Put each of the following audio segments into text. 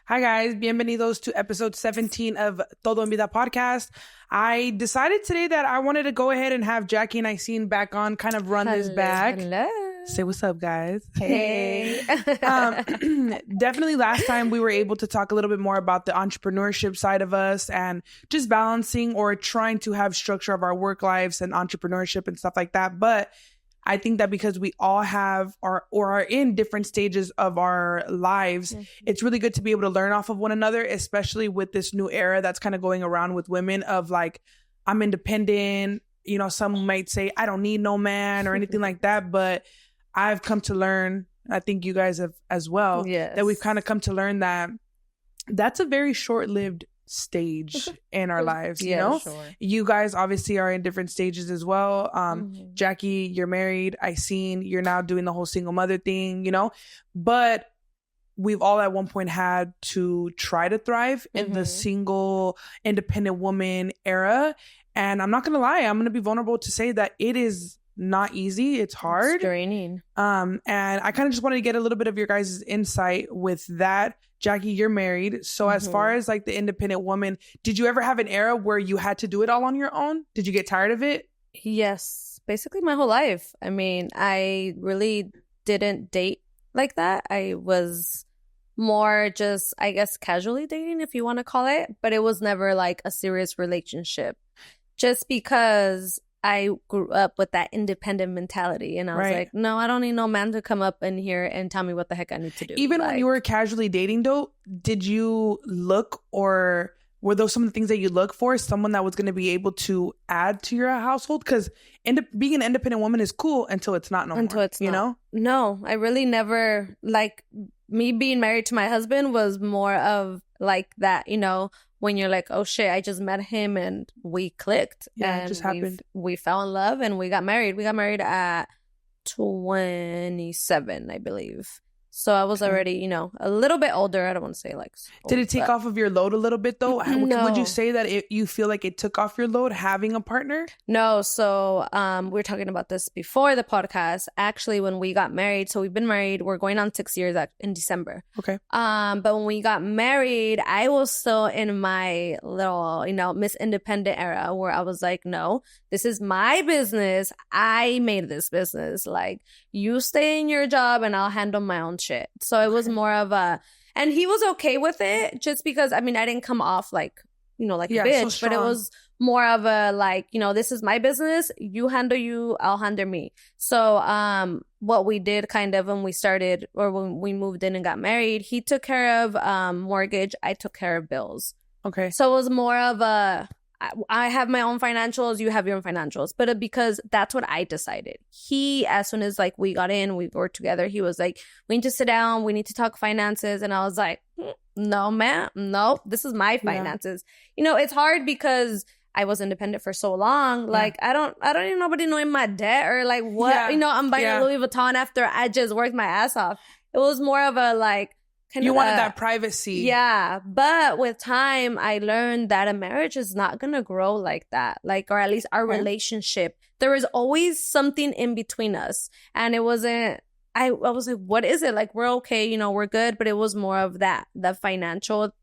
Hi guys, bienvenidos to episode 17 of Todo en Vida podcast. I decided today that I wanted to go ahead and have Jackie and Iseen back on, kind of run this back. Hello. Say what's up, guys. Hey. Definitely last time we were able to talk a little bit more about the entrepreneurship side of us and just balancing or trying to have structure of our work lives and entrepreneurship and stuff like that. But I think that because we all have or are in different stages of our lives, it's really good to be able to learn off of one another, especially with this new era that's kind of going around with women of like, I'm independent. You know, some might say, I don't need no man or anything like that. But I've come to learn, I think you guys have as well, that we've kind of come to learn that that's a very short-lived stage in our lives, you know? Sure. You guys obviously are in different stages as well. Jackie, you're married. Iseen, you're now doing the whole single mother thing, you know? But we've all at one point had to try to thrive in the single independent woman era. And I'm not going to lie, I'm going to be vulnerable to say that it is not easy. It's hard. It's draining. And I kind of just wanted to get a little bit of your guys' insight with that. Jackie, you're married. So as far as like the independent woman, did you ever have an era where you had to do it all on your own? Did you get tired of it? Yes. Basically my whole life. I mean, I really didn't date like that. I was more just, I guess, casually dating, if you want to call it. But it was never like a serious relationship. Just because I grew up with that independent mentality. And I was like, no, I don't need no man to come up in here and tell me what the heck I need to do. Even when you were casually dating, though, did you look or were those some of the things that you look for? Someone that was going to be able to add to your household? Because being an independent woman is cool until it's not no more. Until it's not. You know? No, I really never, like, me being married to my husband was more of like that, you know, when you're like, oh shit, I just met him and we clicked. Yeah, and it just happened. We fell in love and we got married. We got married at 27, I believe. So I was already, you know, a little bit older. I don't want to say like old, Did it take off of your load a little bit though? No. Would you say that you feel like it took off your load having a partner? No. So we were talking about this before the podcast. Actually, when we got married, so we've been married, we're going on 6 years in December. Okay. But when we got married, I was still in my little, you know, Miss Independent era where I was like, no, this is my business. I made this business. Like, you stay in your job and I'll handle my own shit. So it was more of a, and he was okay with it just because, I mean, I didn't come off like, you know, like a bitch, so but it was more of a like, you know, this is my business. You handle you, I'll handle me. So what we did kind of when we started or when we moved in and got married, he took care of mortgage. I took care of bills. Okay. So it was more of a, I have my own financials, you have your own financials. But because that's what I decided. He, as soon as like we got in, we worked together, he was like, we need to sit down, we need to talk finances. And I was like, no, man, no, this is my finances. You know, it's hard because I was independent for so long. Like, I don't need nobody knowing my debt or like what, you know, I'm buying Louis Vuitton after I just worked my ass off. It was more of a like, you wanted that privacy. Yeah. But with time, I learned that a marriage is not going to grow like that. Like, or at least our relationship. There was always something in between us. And it wasn't, I was like, what is it? Like, we're okay, you know, we're good. But it was more of that, the financial,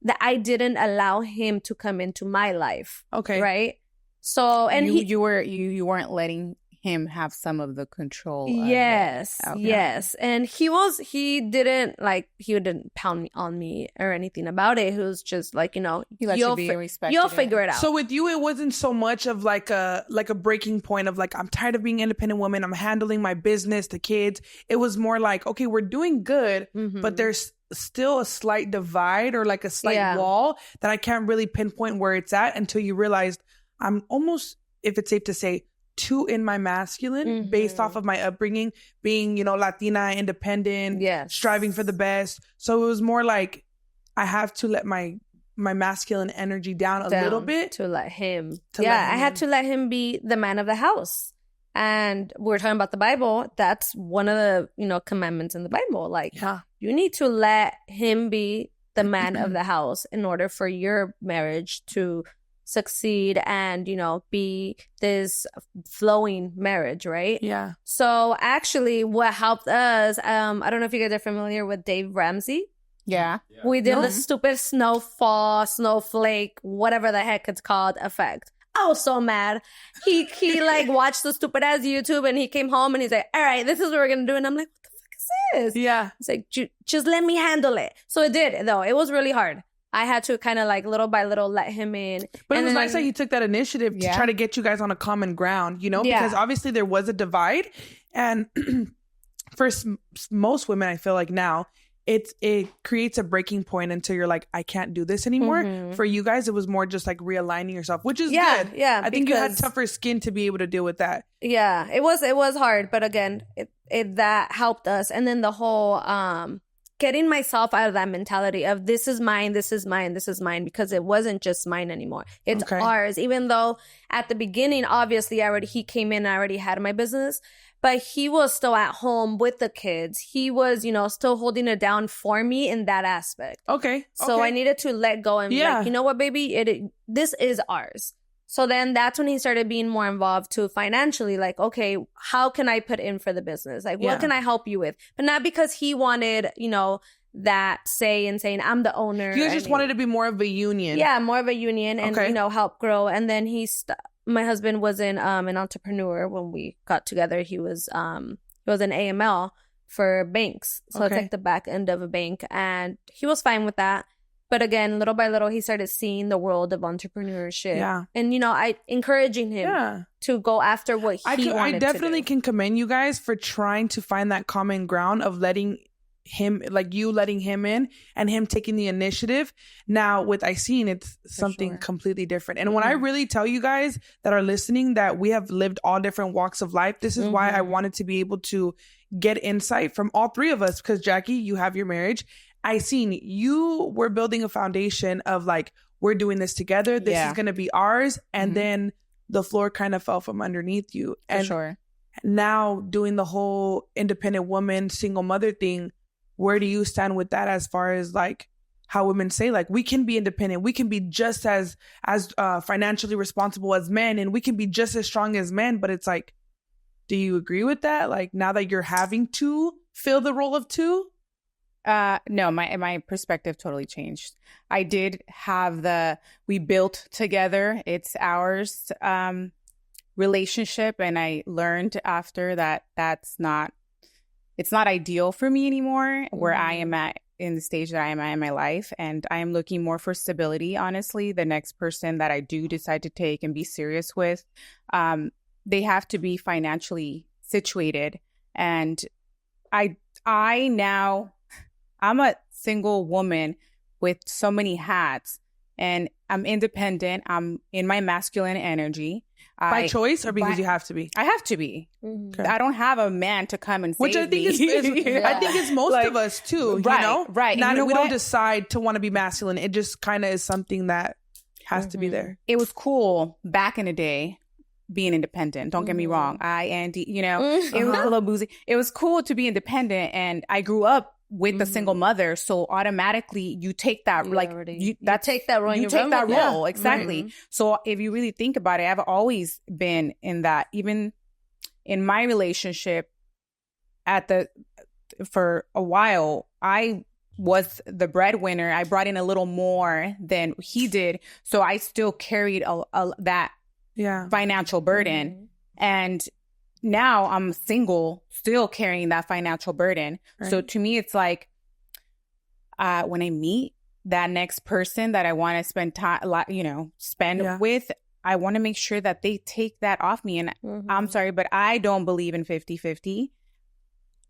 that I didn't allow him to come into my life. Okay. Right. So, and you weren't letting him have some of the control. Yes. And he didn't pound on me or anything about it. He was just like, you know, he let you be respected. You'll figure it out. So with you, it wasn't so much of like a breaking point of like, I'm tired of being an independent woman. I'm handling my business, the kids. It was more like, okay, we're doing good, but there's still a slight divide or like a slight wall that I can't really pinpoint where it's at until you realized I'm almost, if it's safe to say, too in my masculine based off of my upbringing, being, you know, Latina, independent, striving for the best. So it was more like I have to let my masculine energy down a little bit. To let him. I had to let him be the man of the house. And we're talking about the Bible. That's one of the, you know, commandments in the Bible. Like, you need to let him be the man of the house in order for your marriage to succeed and, you know, be this flowing marriage, right? Yeah. So actually what helped us, I don't know if you guys are familiar with Dave Ramsey. Yeah. We did No. the stupid snowflake, whatever the heck it's called, effect. I was so mad. He like watched the stupid ass YouTube and he came home and he's like, all right, this is what we're gonna do. And I'm like, what the fuck is this? Yeah. It's like, just let me handle it. So it did, though. It was really hard. I had to kind of like little by little let him in. But it And was then- nice that he took that initiative to Yeah. try to get you guys on a common ground, you know, Yeah. because obviously there was a divide. And for most women, I feel like now, it creates a breaking point until you're like, I can't do this anymore. Mhm. For you guys, it was more just like realigning yourself, which is Yeah, good. yeah, I think you had because- tougher skin to be able to deal with that. Yeah, it was hard, but again, it that helped us. And then the whole getting myself out of that mentality of this is mine, this is mine, this is mine, because it wasn't just mine anymore. It's Okay. ours. Even though at the beginning, obviously, he came in, I already had my business, but he was still at home with the kids. He was, still holding it down for me in that aspect. Okay. So okay. I needed to let go and be Yeah. like, you know what, baby, this is ours. So then that's when he started being more involved too financially. Like, okay, how can I put in for the business? Like, Yeah. what can I help you with? But not because he wanted, that say and saying I'm the owner. You guys just and- wanted to be more of a union. yeah, more of a union and, Okay. help grow. And then my husband wasn't an entrepreneur when we got together. He was an AML for banks. So it's Okay. like the back end of a bank. And he was fine with that. But again, little by little, he started seeing the world of entrepreneurship. Yeah. And, I encouraging him Yeah. to go after what he I wanted definitely to do. can commend you guys for trying to find that common ground of letting him, like you letting him in and him taking the initiative. Now with Iseen, it's something sure. completely different. And when I really tell you guys that are listening that we have lived all different walks of life, this is why I wanted to be able to get insight from all three of us. Because Jackie, you have your marriage. Iseen, you were building a foundation of like, we're doing this together. This is going to be ours. And then the floor kind of fell from underneath you. For And sure. now doing the whole independent woman, single mother thing, where do you stand with that as far as like how women say like we can be independent, we can be just as financially responsible as men, and we can be just as strong as men? But it's like, do you agree with that? Like now that you're having to fill the role of two? No, my perspective totally changed. I did have we built together, it's ours relationship, and I learned after that it's not ideal for me anymore where I am at in the stage that I am at in my life, and I am looking more for stability. Honestly, the next person that I do decide to take and be serious with, they have to be financially situated, and I'm a single woman with so many hats, and I'm independent. I'm in my masculine energy. By choice or because by- you have to be? I have to be. Okay. I don't have a man to come and Which save I think me. I think it's most Like, of us too. right, you know, right. And Not you know we don't what? decide to want to be masculine. It just kind of is something that has to be there. It was cool back in the day being independent. Don't get me wrong. It was a little boozy. It was cool to be independent, and I grew up with a single mother, so automatically you take that You already- you that's take that role and You you take run that with it. role Yeah. exactly. So if you really think about it, I've always been in that. Even in my relationship, for a while, I was the breadwinner. I brought in a little more than he did, so I still carried that Yeah. financial burden. And now I'm single, still carrying that financial burden. So Right. to me, it's like when I meet that next person that I want to spend time, spend Yeah. with, I want to make sure that they take that off me. And I'm sorry, but I don't believe in 50-50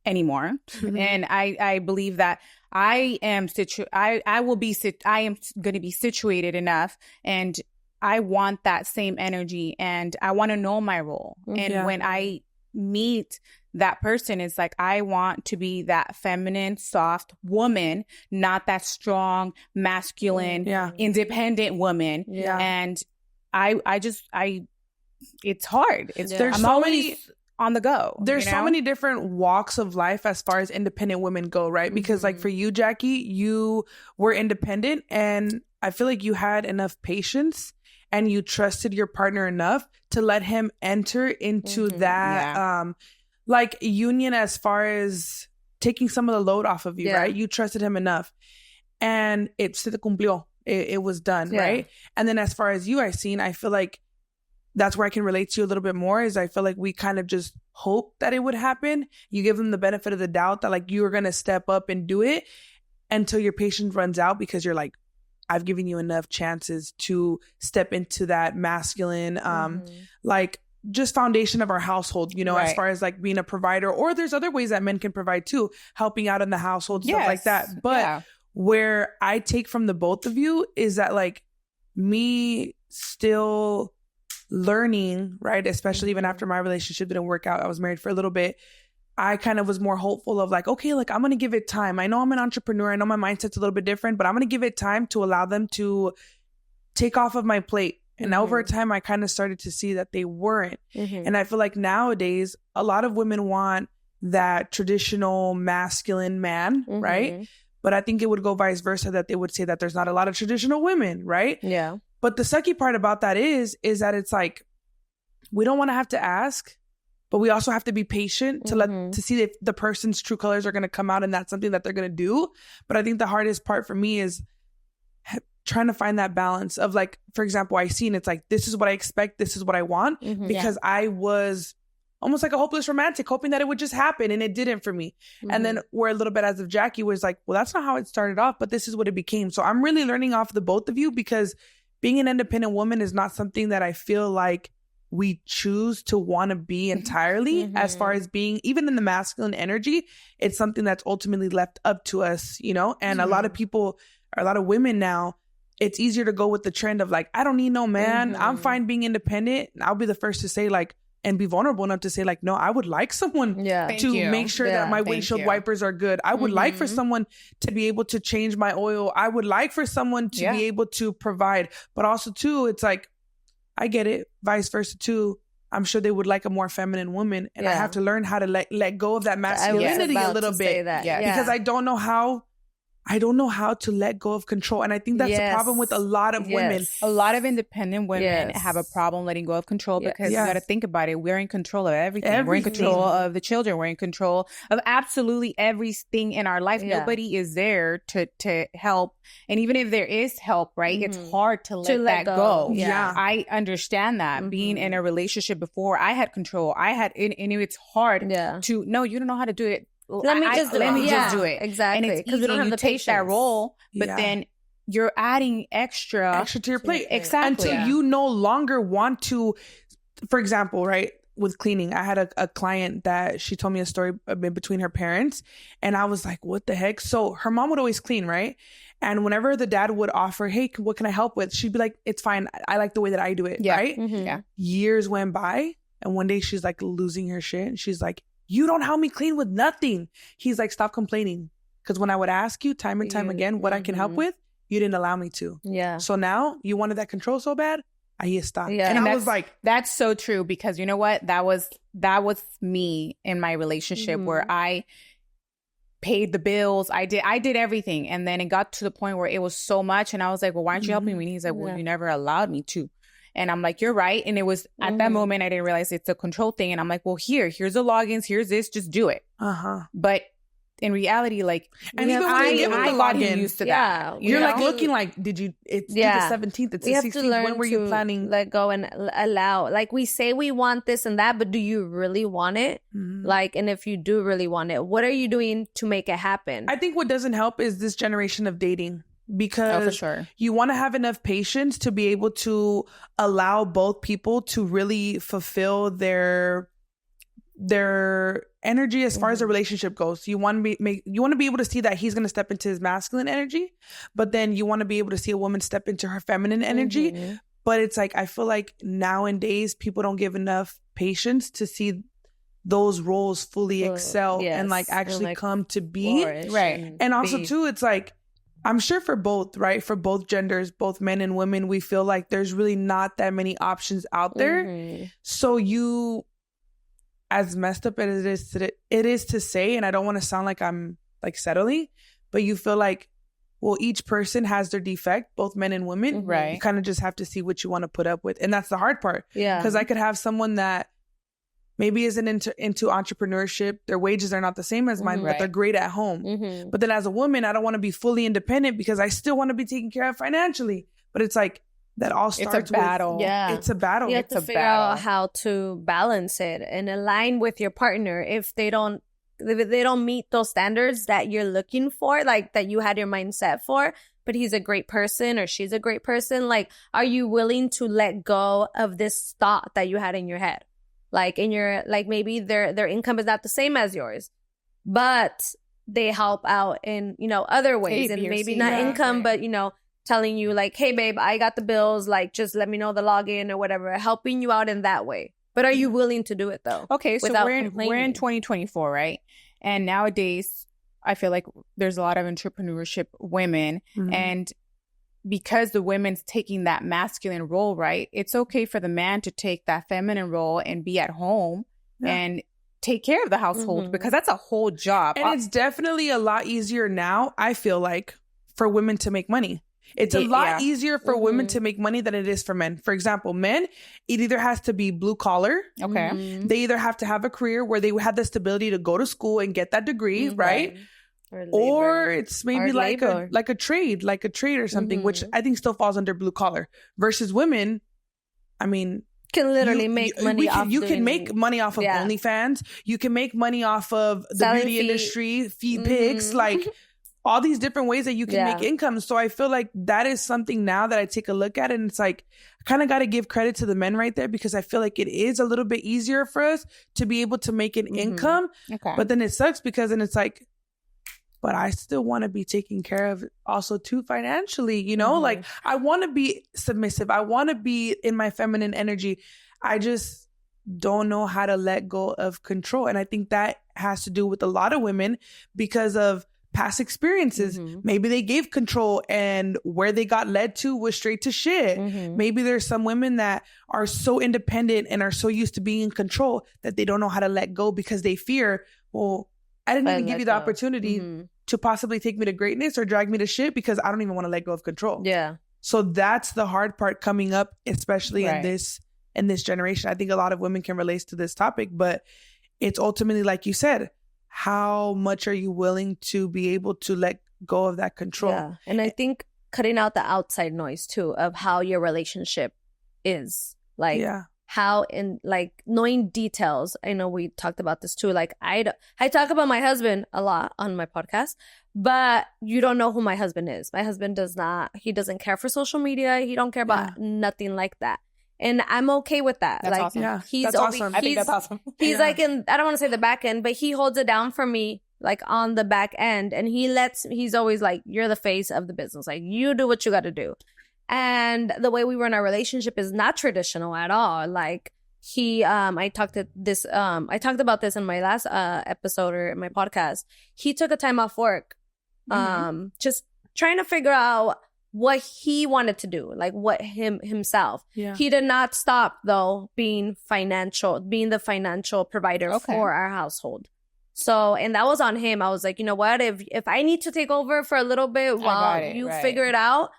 anymore. And I believe that I am I am going to be situated enough, and I want that same energy, and I want to know my role. And Yeah. when I meet that person, it's like I want to be that feminine, soft woman, not that strong, masculine, Yeah. independent woman. Yeah. And it's hard. It's There's I'm so always many- on the go. There's you so know? many different walks of life as far as independent women go, right? Because like for you, Jackie, you were independent, and I feel like you had enough patience and you trusted your partner enough to let him enter into that like union as far as taking some of the load off of you, Yeah. right? You trusted him enough. and it se cumplió. It was done, Yeah. right? And then as far as you, I feel like that's where I can relate to you a little bit more, is I feel like we kind of just hope that it would happen. You give them the benefit of the doubt that like you are going to step up and do it until your patience runs out, because you're like, I've given you enough chances to step into that masculine, like just foundation of our household, you know, as far as like being a provider, or there's other ways that men can provide too, helping out in the household, stuff like that. But where I take from the both of you is that like me still learning, right? Especially even after my relationship didn't work out, I was married for a little bit. I kind of was more hopeful of like, okay, like I'm going to give it time. I know I'm an entrepreneur. I know my mindset's a little bit different, but I'm going to give it time to allow them to take off of my plate. And over time, I kind of started to see that they weren't. And I feel like nowadays, a lot of women want that traditional masculine man, right? But I think it would go vice versa, that they would say that there's not a lot of traditional women, right? Yeah. But the sucky part about that is that it's like, we don't want to have to ask, but we also have to be patient to see if the person's true colors are going to come out, and that's something that they're going to do. But I think the hardest part for me is trying to find that balance of like, for example, I see, and it's like, this is what I expect, this is what I want, because I was almost like a hopeless romantic, hoping that it would just happen, and it didn't for me. And then where a little bit as of Jackie was like, well, that's not how it started off, but this is what it became. So I'm really learning off the both of you, because being an independent woman is not something that I feel like we choose to want to be entirely. As far as being, even in the masculine energy, it's something that's ultimately left up to us, you know? And a lot of people, or a lot of women now, it's easier to go with the trend of like, I don't need no man. I'm fine being independent. And I'll be the first to say like, and be vulnerable enough to say like, no, I would like someone to make sure that my windshield wipers are good. I would like for someone to be able to change my oil. I would like for someone to be able to provide. But also too, it's like, I get it. Vice versa too. I'm sure they would like a more feminine woman. And I have to learn how to let go of that masculinity a little bit. Because I don't know how to let go of control. And I think that's the problem with a lot of women. A lot of independent women have a problem letting go of control, because you got to think about it. We're in control of everything. We're in control of the children. We're in control of absolutely everything in our life. Nobody is there to help. And even if there is help, right, it's hard to let that go. I understand that. Being in a relationship before, I had control. And it's hard to, no, you don't know how to do it. Let me just do it. And Exactly. it's easy. We don't have you the take patience. that role, but then you're adding extra to your plate. Exactly. Until you no longer want to, for example, right, with cleaning, I had a client that she told me a story between her parents, and I was like, what the heck? So her mom would always clean, right? And whenever the dad would offer, hey, what can I help with? She'd be like, it's fine. I like the way that I do it, right? Years went by, and one day she's like losing her shit, and she's like, you don't help me clean with nothing. He's like, stop complaining. Because when I would ask you time and time again what I can help with, you didn't allow me to. So now you wanted that control so bad, ahí está. And I was like, that's so true, because you know what? That was me in my relationship where I paid the bills. I did everything. And then it got to the point where it was so much. And I was like, well, why aren't you helping me? And he's like, well, you never allowed me to. And I'm like, you're right. And it was at that moment, I didn't realize it's a control thing. And I'm like, well, here's the logins. Here's this. Just do it. But in reality, like, and even when I got used to that. You're like looking like, it's the 17th. It's the 16th. When were you planning? Let go and allow. Like, we say we want this and that, but do you really want it? Like, and if you do really want it, what are you doing to make it happen? I think what doesn't help is this generation of dating. Because for sure. You want to have enough patience to be able to allow both people to really fulfill their energy as far as the relationship goes. You want to be able to see that he's going to step into his masculine energy, but then you want to be able to see a woman step into her feminine energy. But it's like, I feel like nowadays people don't give enough patience to see those roles fully excel and like actually come to be. Right. And also too, it's like, I'm sure for both, right? For both genders, both men and women, we feel like there's really not that many options out there. So you, as messed up as it is to say, and I don't want to sound like I'm like settling, but you feel like, well, each person has their defect, both men and women. Right. You kind of just have to see what you want to put up with. And that's the hard part. Yeah. Because I could have someone that maybe isn't into entrepreneurship. Their wages are not the same as mine, but they're great at home. But then as a woman, I don't want to be fully independent because I still want to be taken care of financially. But it's like that all starts it's a battle. It's a battle. You have It's to a figure battle. out how to balance it and align with your partner. If they don't meet those standards that you're looking for, like that you had your mind set for, but he's a great person or she's a great person, like, are you willing to let go of this thought that you had in your head? Like maybe their income is not the same as yours, but they help out in, other ways, and maybe not income, but, telling you like, hey babe, I got the bills, like, just let me know the login or whatever, helping you out in that way. But are you willing to do it though? Okay. So we're in 2024, right? And nowadays I feel like there's a lot of entrepreneurship women, and because the women's taking that masculine role, right? It's okay for the man to take that feminine role and be at home and take care of the household, because that's a whole job. And it's definitely a lot easier now, I feel like, for women to make money. It's a lot easier for women to make money than it is for men. For example, men, it either has to be blue collar. Okay. They either have to have a career where they have the stability to go to school and get that degree, right? Or it's maybe like a trade or something, which I think still falls under blue collar. Versus women, I mean, can literally make money off. You can make money off of OnlyFans. You can make money off of the selling beauty industry, feed pigs, like all these different ways that you can make income. So I feel like that is something now that I take a look at, and it's like, I kind of got to give credit to the men right there, because I feel like it is a little bit easier for us to be able to make an income. Okay. But then it sucks because then it's like, but I still want to be taken care of also too financially, like I want to be submissive. I want to be in my feminine energy. I just don't know how to let go of control. And I think that has to do with a lot of women because of past experiences. Maybe they gave control and where they got led to was straight to shit. Maybe there's some women that are so independent and are so used to being in control that they don't know how to let go because they fear, well, I didn't even give you the opportunity to possibly take me to greatness or drag me to shit because I don't even want to let go of control. Yeah. So that's the hard part coming up, especially in this generation. I think a lot of women can relate to this topic, but it's ultimately, like you said, how much are you willing to be able to let go of that control? Yeah. And I think cutting out the outside noise too of how your relationship is. Like, how in like knowing details. I know we talked about this too. Like I talk about my husband a lot on my podcast, but you don't know who my husband is. My husband he doesn't care for social media. He don't care about nothing like that. And I'm okay with that. That's like, awesome. Yeah, he's awesome. I think that's awesome. He's like I don't want to say the back end, but he holds it down for me, like on the back end. And he's always like, you're the face of the business. Like, you do what you got to do. And the way we run our relationship is not traditional at all. Like I talked about this in my last episode or my podcast. He took a time off work, just trying to figure out what he wanted to do, like what himself. Yeah. He did not stop though being the financial provider for our household. So, and that was on him. I was like, you know what? If I need to take over for a little bit while you figure it out,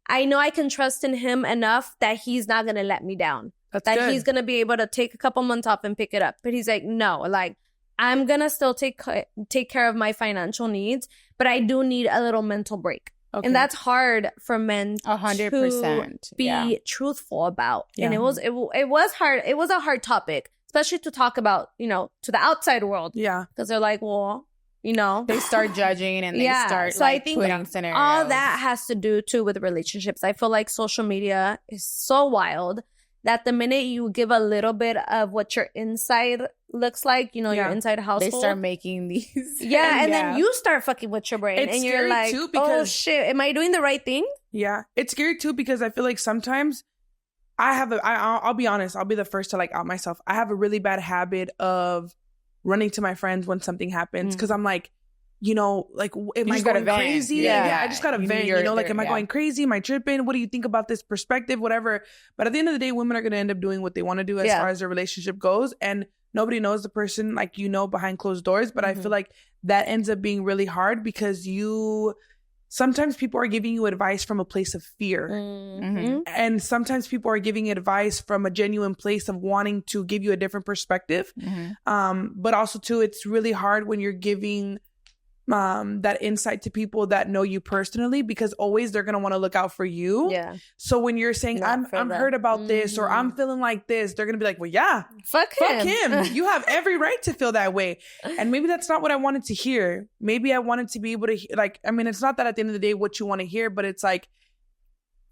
I know I can trust in him enough that he's not going to let me down. That's good. He's going to be able to take a couple months off and pick it up. But he's like, no, like I'm going to still take care of my financial needs, but I do need a little mental break. Okay. And that's hard for men 100% to be truthful about. Yeah. And it was hard. It was a hard topic, especially to talk about, to the outside world. Yeah. Because they're like, well, they start judging and they start so I think putting scenarios. All that has to do too with relationships. I feel like social media is so wild that the minute you give a little bit of what your inside looks like, your inside household, they start making these. And then you start fucking with your brain. It's and you're like, too because, oh shit, am I doing the right thing? Yeah. It's scary too because I feel like sometimes I'll be honest, I'll be the first to like out myself. I have a really bad habit of running to my friends when something happens because I'm like, like, am I going crazy? Yeah, I just got to vent, like, am I going crazy? Am I tripping? What do you think about this perspective? Whatever. But at the end of the day, women are going to end up doing what they want to do as far as their relationship goes. And nobody knows the person, like, behind closed doors. But I feel like that ends up being really hard because you sometimes people are giving you advice from a place of fear. Mm-hmm. And sometimes people are giving advice from a genuine place of wanting to give you a different perspective. But also too, it's really hard when you're giving that insight to people that know you personally, because always they're going to want to look out for you. Yeah. So when you're saying, I'm hurt about this, or I'm feeling like this, they're going to be like, well, yeah, fuck him. You have every right to feel that way. And maybe that's not what I wanted to hear. Maybe I wanted to be able to, like, I mean, it's not that at the end of the day what you want to hear, but it's like,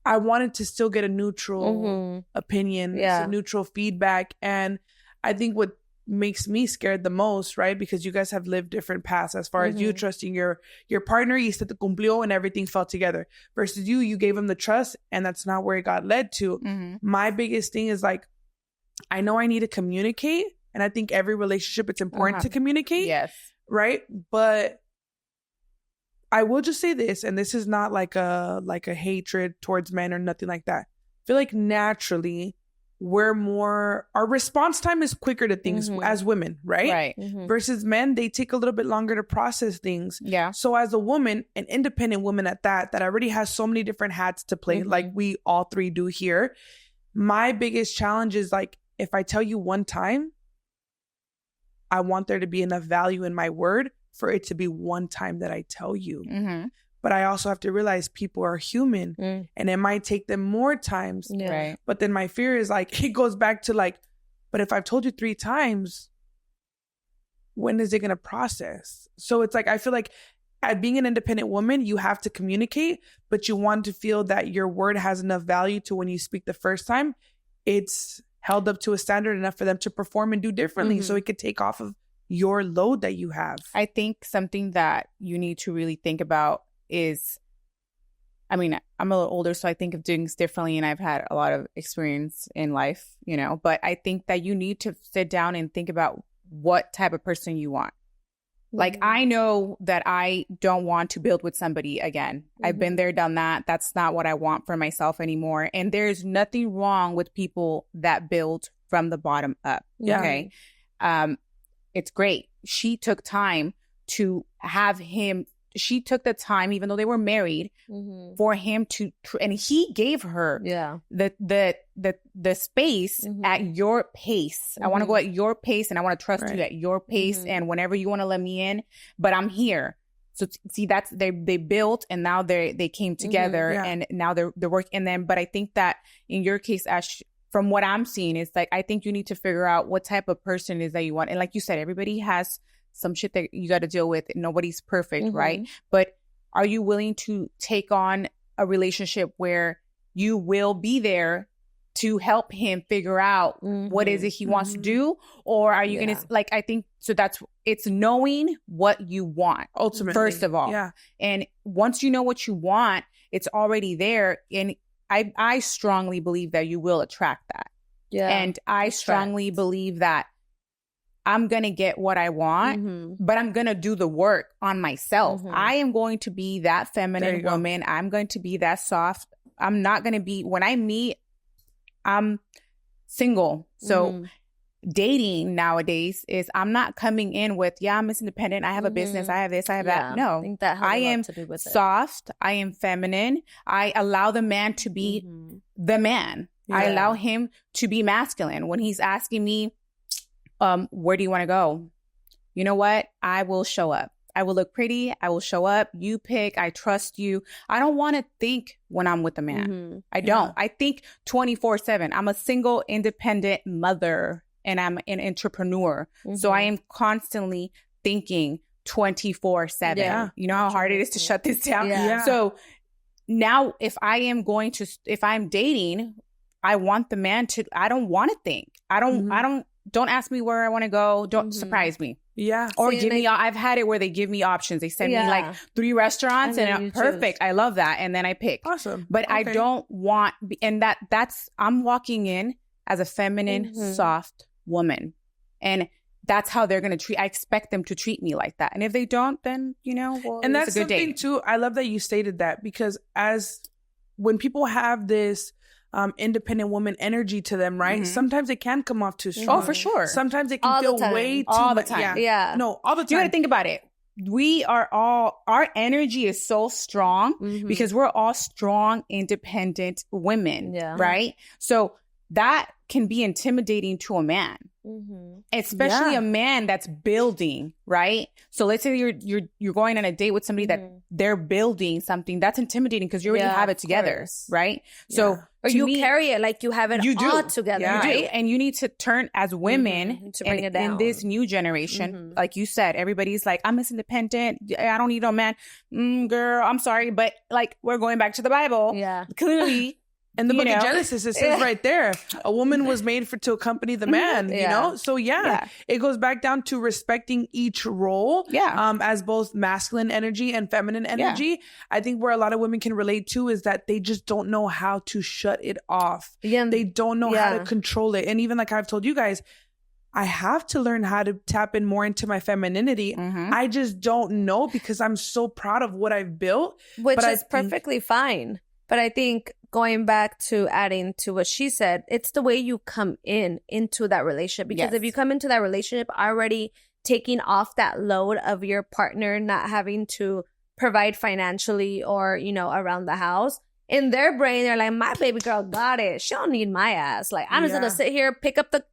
I wanted to still get a neutral opinion, some neutral feedback. And I think what makes me scared the most, right? Because you guys have lived different paths as far as you trusting your partner, y se te cumplió and everything fell together, versus you gave him the trust and that's not where it got led to. My biggest thing is like, I know I need to communicate, and I think every relationship it's important to communicate. Yes. Right? But I will just say this, and this is not like a hatred towards men or nothing like that. I feel like naturally our response time is quicker to things as women, right? Versus men, they take a little bit longer to process things. Yeah. So as a woman, an independent woman at that already has so many different hats to play, like we all three do here. My biggest challenge is like, if I tell you one time, I want there to be enough value in my word for it to be one time that I tell you. But I also have to realize people are human and it might take them more times. Right. But then my fear is like, it goes back to like, but if I've told you 3 times, when is it going to process? So it's like, I feel like at being an independent woman, you have to communicate, but you want to feel that your word has enough value to when you speak the first time, it's held up to a standard enough for them to perform and do differently so it could take off of your load that you have. I think something that you need to really think about is, I mean, I'm a little older, so I think of things differently, and I've had a lot of experience in life, you know, but I think that you need to sit down and think about what type of person you want. Like, I know that I don't want to build with somebody again. I've been there, done that. That's not what I want for myself anymore. And there's nothing wrong with people that build from the bottom up. Yeah. Okay. It's great. She took time to have him. She took the time, even though they were married, for him to, and he gave her the space at your pace. I want to go at your pace, and I want to trust you at your pace, and whenever you want to let me in, but I'm here. So see, that's they built, and now they came together, and now they're working. And then, but I think that in your case, Ash, from what I'm seeing, is like, I think you need to figure out what type of person it is that you want. And like you said, everybody has some shit that you got to deal with. Nobody's perfect, right? But are you willing to take on a relationship where you will be there to help him figure out what is it he wants to do? Or are you going to, like, I think, so it's knowing what you want, ultimately, first of all. Yeah. And once you know what you want, it's already there. And I strongly believe that you will attract that. Yeah. And I strongly believe that I'm going to get what I want, but I'm going to do the work on myself. I am going to be that feminine woman. I'm going to be that soft. I'm not going to be, when I meet, I'm single. So dating nowadays is, I'm not coming in with, I'm Miss Independent, I have a business, I have this, I have that. No, I think that has a lot to do with soft. I am feminine. I allow the man to be the man. I allow him to be masculine. When he's asking me, where do you want to go? You know what? I will show up. I will look pretty. I will show up. You pick. I trust you. I don't want to think when I'm with a man. I don't. I think 24/7. I'm a single, independent mother, and I'm an entrepreneur. So I am constantly thinking 24/7. Yeah. You know how hard it is to shut this down? Yeah. So now if I'm dating, I want the man to, I don't want to think. Don't ask me where I want to go. Don't surprise me. Yeah. Or give me, I've had it where they give me options. They send me like 3 restaurants and perfect. I love that. And then I pick. Awesome. But I don't want, and that's, I'm walking in as a feminine, soft woman. And that's how they're going to treat, I expect them to treat me like that. And if they don't, then, well, and that's a good something day. Too, I love that you stated that, because when people have this independent woman energy to them, right? Sometimes it can come off too strong. Oh, for sure. Sometimes it can feel way too all the time. Yeah. No, all the time. You got to think about it. our energy is so strong Mhm. because we're all strong, independent women, Yeah. right? So that can be intimidating to a man, Mhm. especially Yeah. a man that's building, right? So let's say you're going on a date with somebody that Mhm. they're building something. That's intimidating because you already Yeah, have it of together, course. right? So Yeah. Or to you me, carry it like you have it you do. all together, Yeah. you right? do. And you need to turn as women Mhm, to bring it in this down. new generation. Mhm. Like you said, everybody's like, I'm Miss Independent. I don't need no man. Girl, I'm sorry. But like, we're going back to the Bible. Yeah. Clearly. In the You book of know? Genesis, it says right there, a woman was made to accompany the man, you Yeah. know? So Yeah. it goes back down to respecting each role Yeah. as both masculine energy and feminine energy. I think where a lot of women can relate to is that they just don't know how to shut it off. Yeah. They don't know how to Yeah. control it. And even like I've told you guys, I have to learn how to tap in more into my femininity. Mhm. I just don't know because I'm so proud of what I've built. Which But I is think- perfectly fine. But I think going back to adding to what she said, it's the way you come into that relationship. Because Yes. if you come into that relationship already taking off that load of your partner not having to provide financially or, you know, around the house, in their brain, they're like, my baby girl got it. She don't need my ass. Like, I'm just Yeah. gonna sit here, pick up the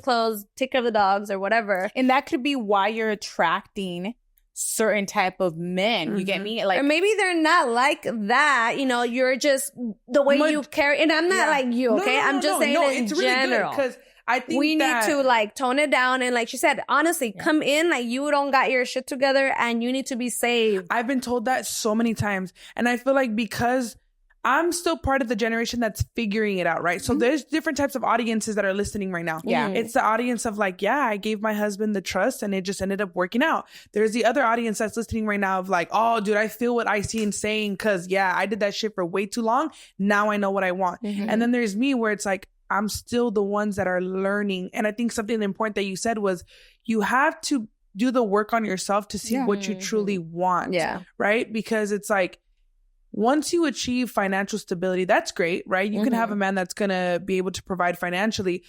clothes, take care of the dogs or whatever. And that could be why you're attracting certain type of men. You get Mhm. me? Like, or maybe they're not like that. You know, you're just the way But- you carry. And I'm not Yeah. like you, No, okay? no, I'm no, just no, saying no, in it's really general. because I think We that, need to like tone it down. And like she said, honestly, come in like you don't got your shit together and you need to be saved. I've been told that so many times. And I feel like because I'm still part of the generation that's figuring it out, right? So there's different types of audiences that are listening right now. Yeah. It's the audience of like, yeah, I gave my husband the trust and it just ended up working out. There's the other audience that's listening right now of like, oh, dude, I feel what I see and saying because, yeah, I did that shit for way too long. Now I know what I want. And then there's me where it's like, I'm still the ones that are learning. And I think something important that you said was you have to do the work on yourself to see Yeah. what you truly want. Yeah. Right? Because it's like, once you achieve financial stability, that's great, right? You can have a man that's going to be able to provide financially.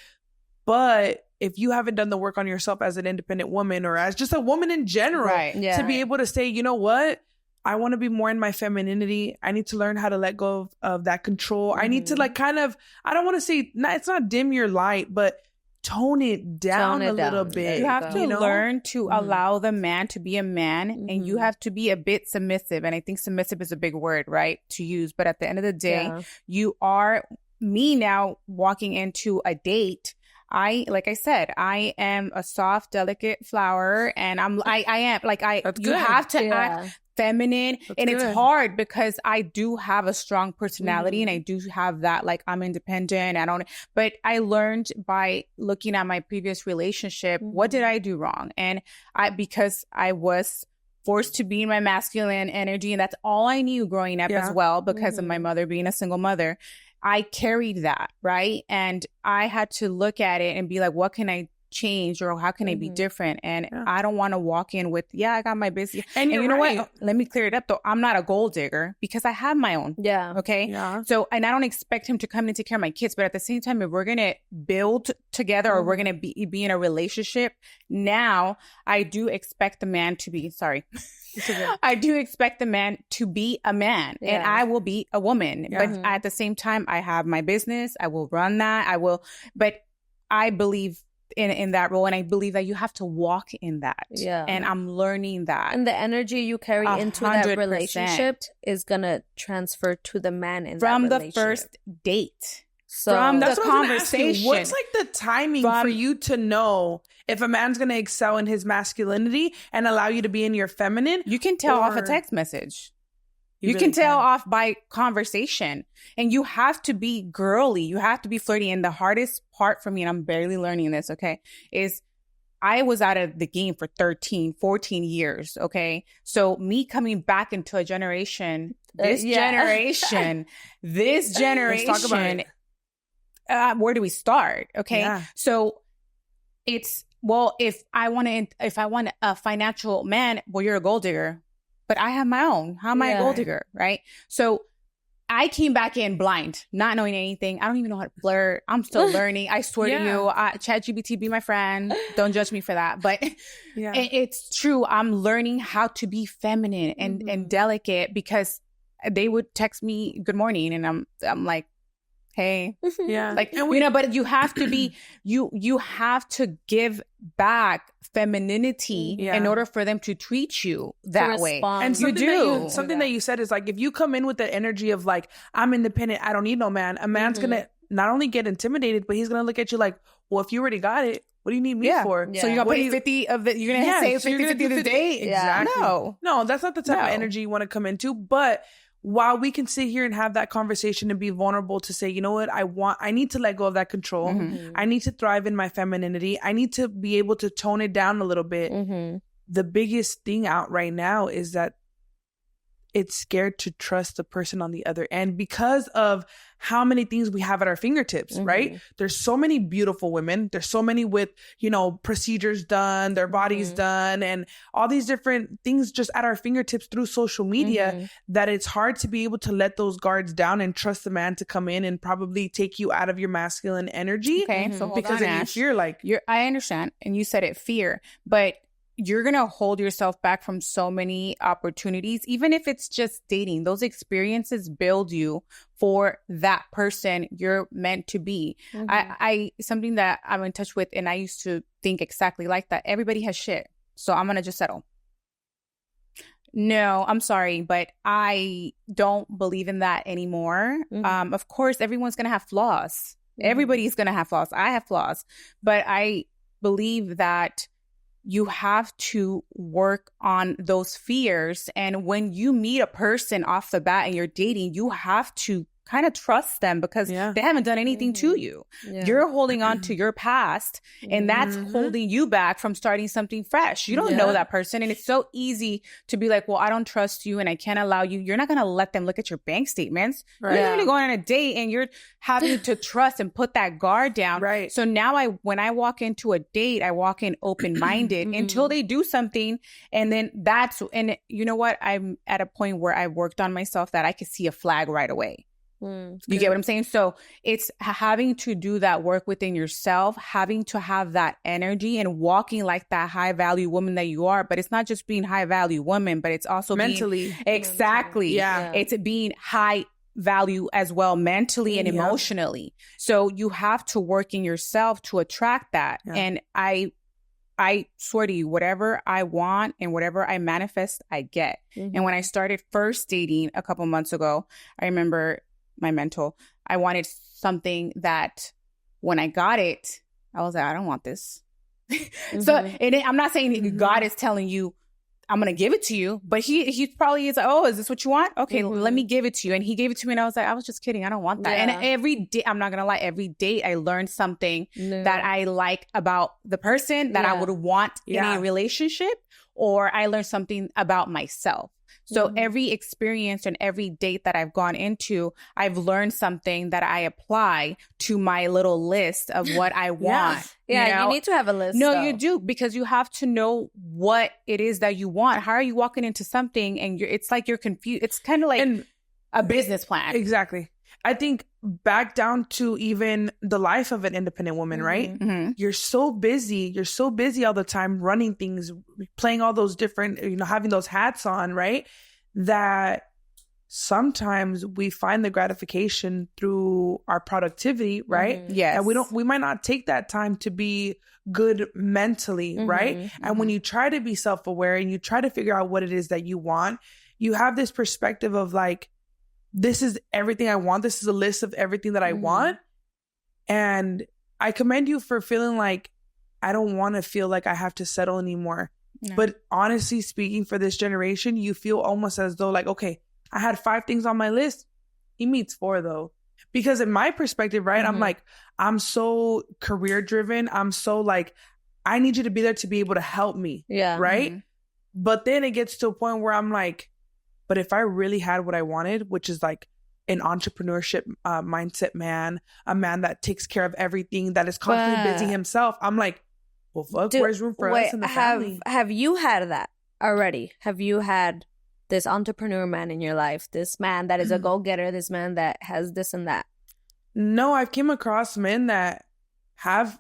But if you haven't done the work on yourself as an independent woman or as just a woman in general, Right. Yeah. to be able to say, you know what? I want to be more in my femininity. I need to learn how to let go of that control. I need to like kind of, I don't want to say, it's not dim your light, but tone it down Tone it a little down. bit. you have to you know? learn to Mhm. allow the man to be a man and you Mhm. have to be a bit submissive. And I think submissive is a big word, right? To use. But at the end of the day, Yeah. you are me now walking into a date. Like I said, I am a soft, delicate flower and I am like, That's you good. have to Yeah. act feminine. That's And good. it's hard because I do have a strong personality Mhm. and I do have that, like I'm independent. But I learned by looking at my previous relationship, what did Mhm. I do wrong? And because I was forced to be in my masculine energy and that's all I knew growing up Yeah. as well because of my Mhm. mother being a single mother. I carried that, right? And I had to look at it and be like, what can I change or how can I be Mhm. different? And Yeah. I don't want to walk in with, I got my business. And And you're you know right. what? Let me clear it up though. I'm not a gold digger because I have my own. Yeah. Okay. Yeah. So, and I don't expect him to come in and take care of my kids, but at the same time, if we're going to build together or we're going to be in a relationship, now I do expect the man to be, I do expect the man to be a man and Yeah. I will be a woman. Yeah. But at the same time, I have my business. I will run that. But I believe in that role. And I believe that you have to walk in that. Yeah. And I'm learning that. And the energy you carry into that 100%. relationship is gonna transfer to the man in From that the relationship. first date. So from That's the what I was gonna ask you. conversation. What's like the timing From- for you to know if a man's going to excel in his masculinity and allow you to be in your feminine? You can tell off a Or- text message. You You really can tell can. off by conversation. And you have to be girly. You have to be flirty. And the hardest part for me, and I'm barely learning this, okay, is I was out of the game for 13, 14 years, okay? So me coming back into a generation, this yeah. generation, this Let's talk about generation, it. where do we start? Okay. Yeah. So it's, well, if I want a financial man, well, you're a gold digger, but I have my own. How am I a Yeah. gold digger? Right. So I came back in blind, not knowing anything. I don't even know how to flirt. I'm still learning. I swear to you, ChatGPT, be my friend. Don't judge me for that. But it's true. I'm learning how to be feminine and delicate, because they would text me good morning and I'm like, hey, like, but you have to be, you have to give back femininity in order for them to treat you that way. And something that you said is like, if you come in with the energy of like, I'm independent, I don't need no man, a man's gonna not only get intimidated, but he's gonna look at you like, well, if you already got it, what do you need me for? So you're gonna pay 50 of it. You're gonna say 50 of the day. Exactly. No, that's not the type of No. energy you want to come into. But while we can sit here and have that conversation and be vulnerable to say, you know what, I need to let go of that control. I need to thrive in my femininity. I need to be able to tone it down a little bit. The biggest thing out right now is that it's scared to trust the person on the other end because of how many things we have at our fingertips, right? There's so many beautiful women. There's so many with, procedures done, their bodies done, and all these different things just at our fingertips through social media that it's hard to be able to let those guards down and trust the man to come in and probably take you out of your masculine energy. Okay, so hold because on, of your Ash. fear, like I understand, and you said it, fear, but you're going to hold yourself back from so many opportunities, even if it's just dating. Those experiences build you for that person you're meant to be. I something that I'm in touch with, and I used to think exactly like that. Everybody has shit, so I'm going to just settle. No, I'm sorry, but I don't believe in that anymore. Of course, everyone's going to have flaws. Everybody's going to have flaws. I have flaws, but I believe that you have to work on those fears. And when you meet a person off the bat and you're dating, you have to kind of trust them because they haven't done anything to you. You're holding on to your past, and that's holding you back from starting something fresh. You don't know that person, and it's so easy to be like, well, I don't trust you and I can't allow you. You're not going to let them look at your bank statements. You're literally going on a date and you're having to trust and put that guard down. Right. So now when I walk into a date, I walk in open-minded until they do something, and then and you know what? I'm at a point where I worked on myself that I could see a flag right away. You get what I'm saying? So it's having to do that work within yourself, having to have that energy and walking like that high value woman that you are. But it's not just being high value woman, but it's also mentally. Exactly. Yeah. It's being high value as well, mentally and emotionally. So you have to work in yourself to attract that. And I swear to you, whatever I want and whatever I manifest, I get. And when I started first dating a couple months ago, I remember my mental, I wanted something that when I got it, I was like, I don't want this. So I'm not saying God is telling you, I'm going to give it to you, but he probably is like, oh, is this what you want? Okay, let me give it to you. And he gave it to me and I was like, I was just kidding. I don't want that. And every day, I'm not going to lie, every day I learned something that I like about the person that I would want in a relationship, or I learned something about myself. So every experience and every date that I've gone into, I've learned something that I apply to my little list of what I want. You need to have a list. No, you do, because you have to know what it is that you want. How are you walking into something and it's like you're confused? It's kind of like a business plan. Exactly. I think back down to even the life of an independent woman, right? You're so busy all the time running things, playing all those different, having those hats on, right? That sometimes we find the gratification through our productivity, right? Yes. And we might not take that time to be good mentally, right? And when you try to be self-aware and you try to figure out what it is that you want, you have this perspective of like, this is everything I want. This is a list of everything that I want. And I commend you for feeling like, I don't want to feel like I have to settle anymore. No. But honestly speaking, for this generation, you feel almost as though like, okay, I had 5 things on my list. He meets 4 though. Because in my perspective, right, I'm like, I'm so career driven. I'm so like, I need you to be there to be able to help me. Yeah. Right. But then it gets to a point where I'm like, but if I really had what I wanted, which is like an entrepreneurship mindset man, a man that takes care of everything, that is constantly busy himself, I'm like, well, fuck, where's room for us in the family? Have you had that already? Have you had this entrepreneur man in your life, this man that is a go-getter, this man that has this and that? No, I've came across men that have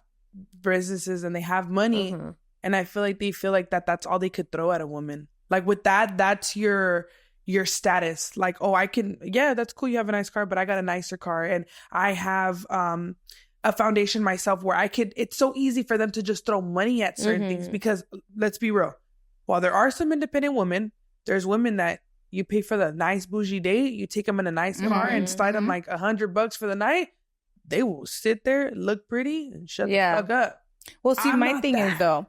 businesses and they have money, and I feel like they feel like that's all they could throw at a woman. Like with that, that's your status. Like, oh, I can, yeah, that's cool. You have a nice car, but I got a nicer car, and I have a foundation myself where I could. It's so easy for them to just throw money at certain things because let's be real. While there are some independent women, there's women that you pay for the nice bougie date, you take them in a nice car and slide them like $100 for the night. They will sit there, look pretty, and shut the fuck up. Well, see, my thing is though,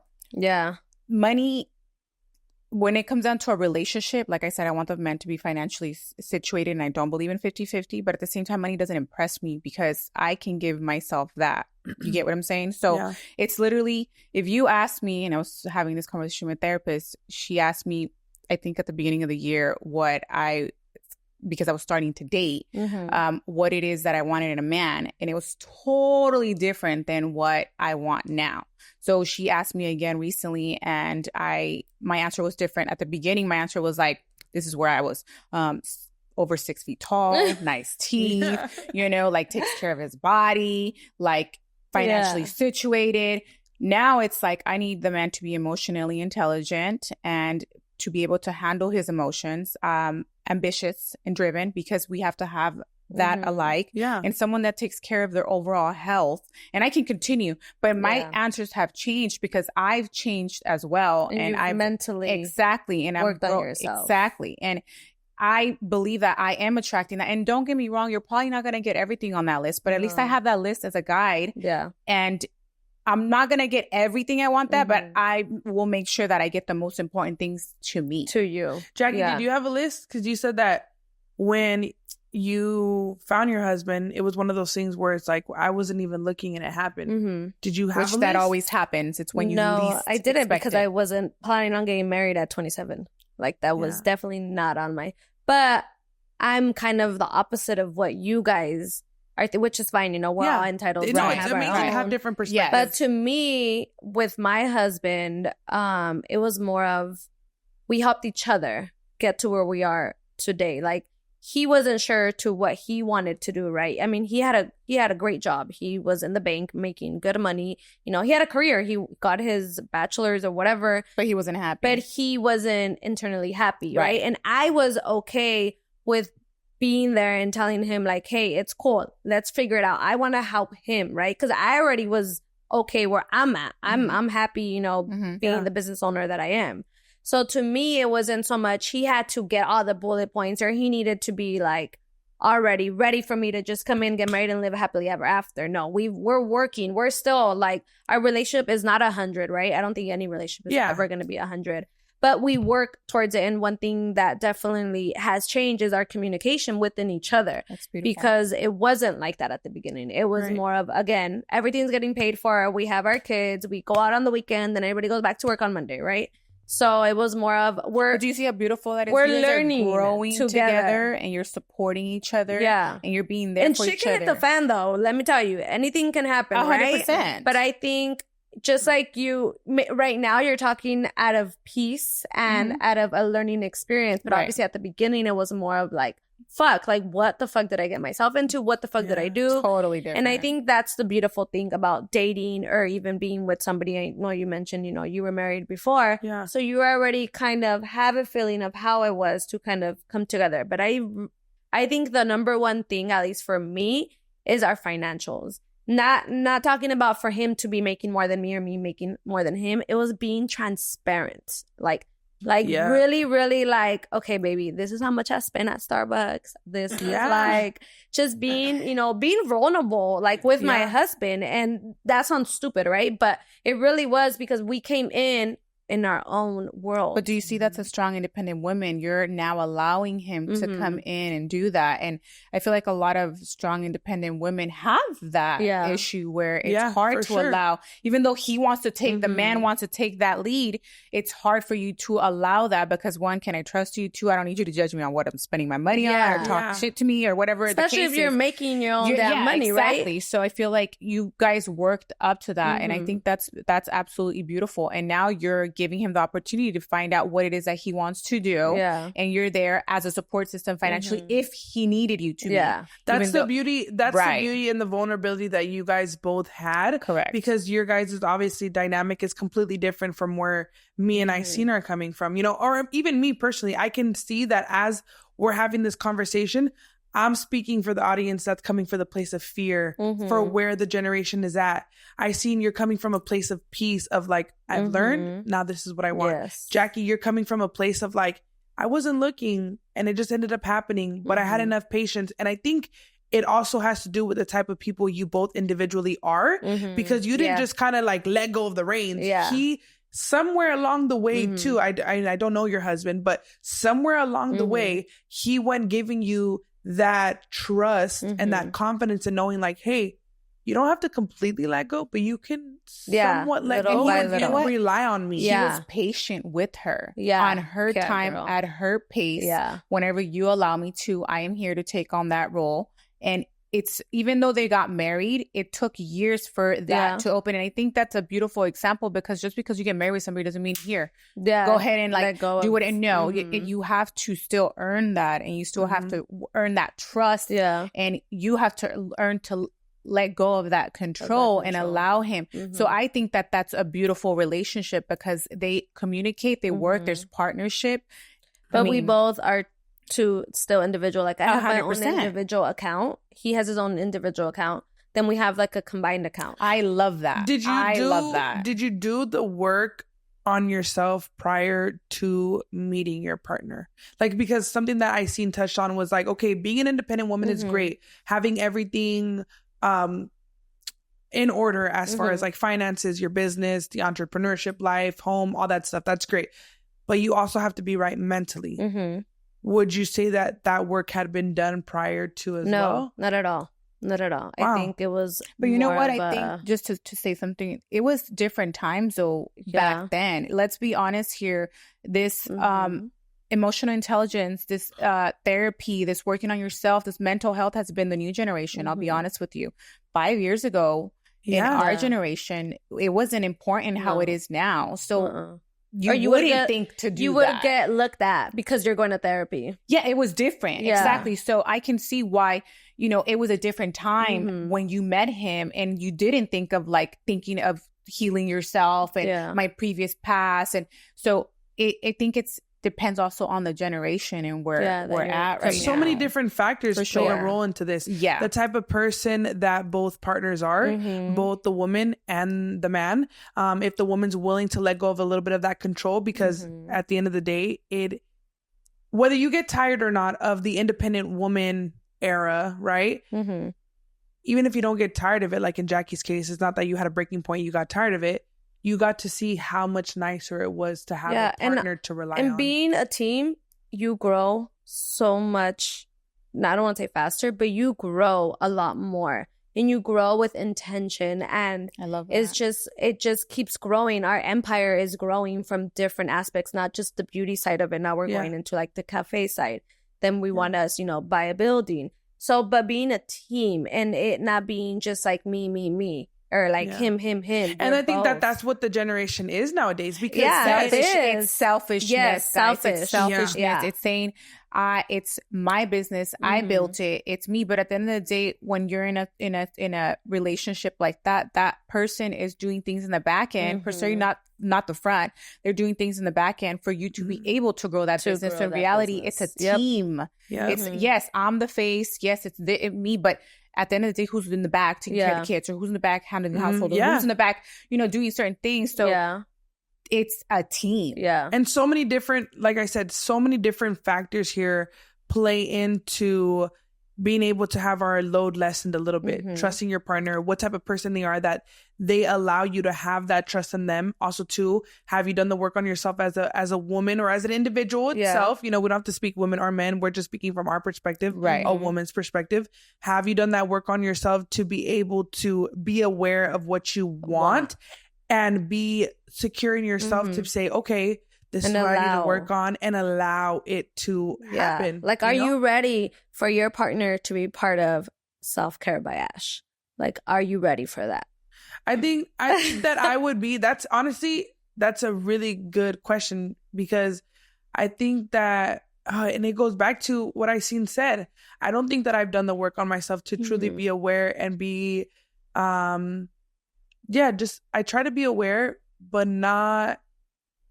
money, when it comes down to a relationship, like I said, I want the men to be financially situated, and I don't believe in 50-50, but at the same time, money doesn't impress me because I can give myself that. You get what I'm saying? So it's literally, if you ask me, and I was having this conversation with a therapist, she asked me, I think at the beginning of the year, because I was starting to date, what it is that I wanted in a man. And it was totally different than what I want now. So she asked me again recently, and my answer was different. At the beginning, my answer was like, this is where I was, over 6 feet tall, nice teeth, like takes care of his body, like financially situated. Now it's like, I need the man to be emotionally intelligent and to be able to handle his emotions, ambitious and driven, because we have to have that alike. Yeah. And someone that takes care of their overall health. And I can continue, but my answers have changed because I've changed as well. And I've mentally and worked on yourself. Exactly. And I believe that I am attracting that. And don't get me wrong, you're probably not going to get everything on that list, but at least I have that list as a guide. Yeah. And I'm not going to get everything I want that, but I will make sure that I get the most important things to me. To you. Jackie, did you have a list? Because you said that when you found your husband, it was one of those things where it's like, I wasn't even looking and it happened. Did you have a list? That always happens. It's when you least I didn't expect because it. I wasn't planning on getting married at 27. Like that was definitely not on my, but I'm kind of the opposite of what you guys which is fine, we're all entitled to have different perspectives. But to me, with my husband, it was more of we helped each other get to where we are today. Like he wasn't sure to what he wanted to do, right? I mean, he had a great job. He was in the bank making good money. He had a career. He got his bachelor's or whatever. But he wasn't happy. But he wasn't internally happy, right? And I was okay with being there and telling him like, hey, it's cool. Let's figure it out. I want to help him, right? Because I already was okay where I'm at. I'm happy, being the business owner that I am. So to me, it wasn't so much he had to get all the bullet points or he needed to be like already ready for me to just come in, get married and live happily ever after. No, we're working. We're still like, our relationship is not 100, right? I don't think any relationship is ever going to be 100. But we work towards it. And one thing that definitely has changed is our communication within each other. That's beautiful. Because it wasn't like that at the beginning. It was more of, again, everything's getting paid for. We have our kids. We go out on the weekend. Then everybody goes back to work on Monday, right? So it was more of, do you see how beautiful that is? We're you guys learning are growing together and you're supporting each other. Yeah. And you're being there for each other. And shit can hit the fan though. Let me tell you, anything can happen, 100%. right? But I think just like you, right now you're talking out of peace and out of a learning experience. But obviously at the beginning, it was more of like, fuck, like what the fuck did I get myself into? What the fuck did I do? Totally different. And I think that's the beautiful thing about dating or even being with somebody. I know you mentioned, you were married before. Yeah. So you already kind of have a feeling of how it was to kind of come together. But I think the number one thing, at least for me, is our financials. Not talking about for him to be making more than me or me making more than him. It was being transparent. Like really, really like, okay, baby, this is how much I spent at Starbucks. This is like just being, being vulnerable, like with my husband. And that sounds stupid, right? But it really was because we came in our own world. But do you see that's a strong independent woman? You're now allowing him to come in and do that. And I feel like a lot of strong independent women have that issue where it's hard to allow, even though he wants to take, the man wants to take that lead, it's hard for you to allow that because one, can I trust you? Two, I don't need you to judge me on what I'm spending my money on or talk shit to me or whatever. Especially if you're making your own damn money, exactly. right? So I feel like you guys worked up to that. And I think that's absolutely beautiful. And now you're giving him the opportunity to find out what it is that he wants to do. Yeah. And you're there as a support system financially if he needed you to be. Yeah. That's the beauty. That's the beauty and the vulnerability that you guys both had. Correct. Because your guys' obviously dynamic is completely different from where me and Isene are coming from, you know, or even me personally. I can see that as we're having this conversation, I'm speaking for the audience that's coming for the place of fear for where the generation is at. I seen you're coming from a place of peace of like, I've learned, now this is what I want. Yes. Jackie, you're coming from a place of like, I wasn't looking and it just ended up happening, but I had enough patience. And I think it also has to do with the type of people you both individually are, because you didn't just kind of like let go of the reins. Yeah. He, somewhere along the way too, I don't know your husband, but somewhere along the way, he went giving you that trust and that confidence in knowing like, hey, you don't have to completely let go, but you can somewhat let go and rely on me. He was patient with her on her time, at her pace. Whenever you allow me to, I am here to take on that role. And it's, even though they got married, it took years for that to open. And I think that's a beautiful example, because just because you get married with somebody doesn't mean go ahead and like do it. And no, you have to still earn that, and you still have to earn that trust. And you have to earn to let go of that control and allow him. So I think that that's a beautiful relationship, because they communicate, they work, there's partnership. But we both are still individual. Like I have my own individual account. He has his own individual account. Then we have like a combined account. I love that. Love that. Did you do the work on yourself prior to meeting your partner? Like, because something that I seen touched on was like, okay, being an independent woman is great. Having everything in order as far as like finances, your business, the entrepreneurship life, home, all that stuff. That's great. But you also have to be right mentally. Would you say that that work had been done prior to as well? No, not at all. Not at all. Wow. I think it was. But you know what? I think just to say something, it was different times though back then. Let's be honest here. This emotional intelligence, this therapy, this working on yourself, this mental health has been the new generation. I'll be honest with you. 5 years ago, in our generation, it wasn't important how it is now. So. You wouldn't think to do that. You would get looked at because you're going to therapy. Yeah, it was different. Yeah. Exactly. So I can see why, you know, it was a different time when you met him, and you didn't think of like thinking of healing yourself and my previous past. And so I think it's depends also on the generation and where we're at right now. So many different factors play a role into this. The type of person that both partners are, both the woman and the man. If the woman's willing to let go of a little bit of that control, because at the end of the day, whether you get tired or not of the independent woman era, right? Even if you don't get tired of it, like in Jackie's case, it's not that you had a breaking point, you got tired of it. You got to see how much nicer it was to have a partner to rely on. And being a team, you grow so much. I don't want to say faster, but you grow a lot more. And you grow with intention. And I love that. It just keeps growing. Our empire is growing from different aspects, not just the beauty side of it. Now we're going into like the cafe side. Then we want to, buy a building. So, but being a team and it not being just like me. Or like him. And I think that's what the generation is nowadays, because it's selfishness. Yes, selfishness. Yeah. It's saying, it's my business. I built it. It's me. But at the end of the day, when you're in a relationship like that, that person is doing things in the back end, for certain, not the front. They're doing things in the back end for you to be able to grow that business. In reality, it's a team. It's yes, I'm the face. Yes, it's me, but at the end of the day, who's in the back taking care of the kids, or who's in the back handling the household, or who's in the back, doing certain things. So it's a team. And so many different, like I said, so many different factors here play into being able to have our load lessened a little bit, trusting your partner, what type of person they are, that they allow you to have that trust in them. Also, too, have you done the work on yourself as a woman or as an individual itself? We don't have to speak women or men. We're just speaking from our perspective, a woman's perspective. Have you done that work on yourself to be able to be aware of what you want and be secure in yourself to say, okay, this is what I need to work on, and allow it to happen. Like, are you ready for your partner to be part of Self-Care by Ash? Like, are you ready for that? I think that I would be. That's honestly, that's a really good question, because I think that, and it goes back to what I seen said. I don't think that I've done the work on myself to truly be aware and be, I try to be aware, but not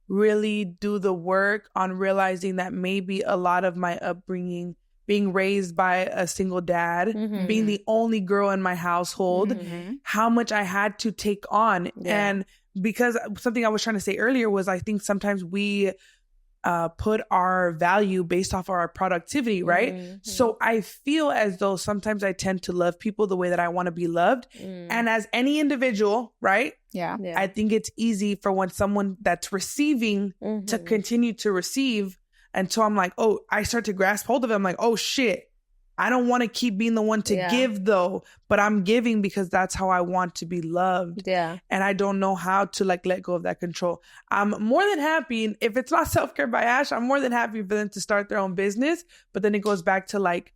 really do the work on realizing that maybe a lot of my upbringing, being raised by a single dad, being the only girl in my household, how much I had to take on. Yeah. And because something I was trying to say earlier was, I think sometimes we put our value based off of our productivity, right? So I feel as though sometimes I tend to love people the way that I want to be loved. And as any individual, right? Yeah. I think it's easy for when someone that's receiving to continue to receive until I'm like, oh, I start to grasp hold of it. I'm like, oh shit, I don't want to keep being the one to give though, but I'm giving because that's how I want to be loved. Yeah. And I don't know how to like let go of that control. I'm more than happy, if it's not Self-Care by Ash, I'm more than happy for them to start their own business. But then it goes back to like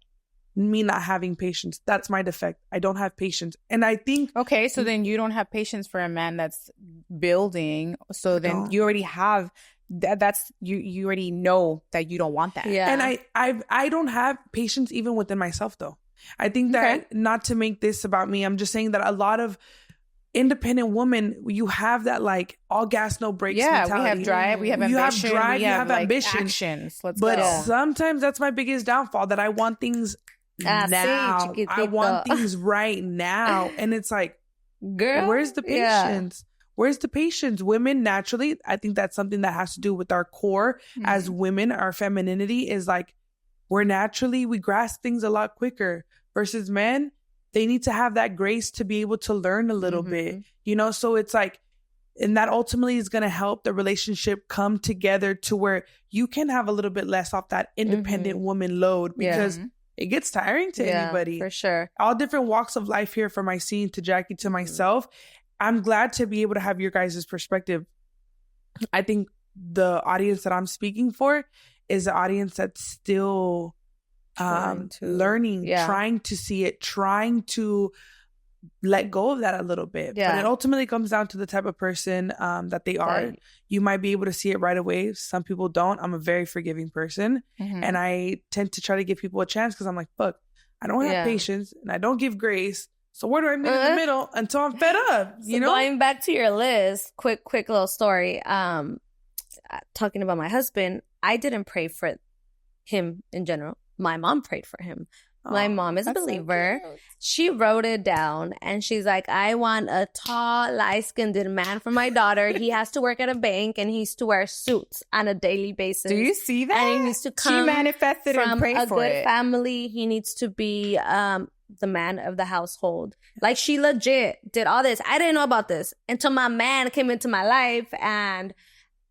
me not having patience. That's my defect. I don't have patience. And I think... Okay, so then you don't have patience for a man that's building. So then you already have... That's you already know that you don't want that. Yeah. And I don't have patience even within myself though. I think that not to make this about me, I'm just saying that a lot of independent women, you have that like all gas no brakes mentality. We have drive, we have ambition, you have drive, you have like, ambition. Actions. Let's but go. sometimes that's my biggest downfall, that I want things now. I want things right now. And it's like, girl, where's the patience? Where's the patience? Women, naturally, I think that's something that has to do with our core as women. Our femininity is like, we grasp things a lot quicker, versus men. They need to have that grace to be able to learn a little bit, you know? So it's like, and that ultimately is going to help the relationship come together to where you can have a little bit less off that independent woman load, because it gets tiring to anybody. For sure. All different walks of life here, from my scene to Jackie to myself. I'm glad to be able to have your guys' perspective. I think the audience that I'm speaking for is an audience that's still learning, trying to see it, trying to let go of that a little bit. But it ultimately comes down to the type of person that they are. Right. You might be able to see it right away. Some people don't. I'm a very forgiving person. And I tend to try to give people a chance, because I'm like, fuck, I don't have patience and I don't give grace. So where do I meet in the middle until I'm fed up? You know? Going back to your list, quick little story. Talking about my husband, I didn't pray for him in general. My mom prayed for him. My mom is a believer. So she wrote it down and she's like, I want a tall, light-skinned man for my daughter. He has to work at a bank and he has to wear suits on a daily basis. Do you see that? And he needs to come she manifested from and prayed a for good it. family. He needs to be the man of the household. Like, she legit did all this. I didn't know about this until my man came into my life, and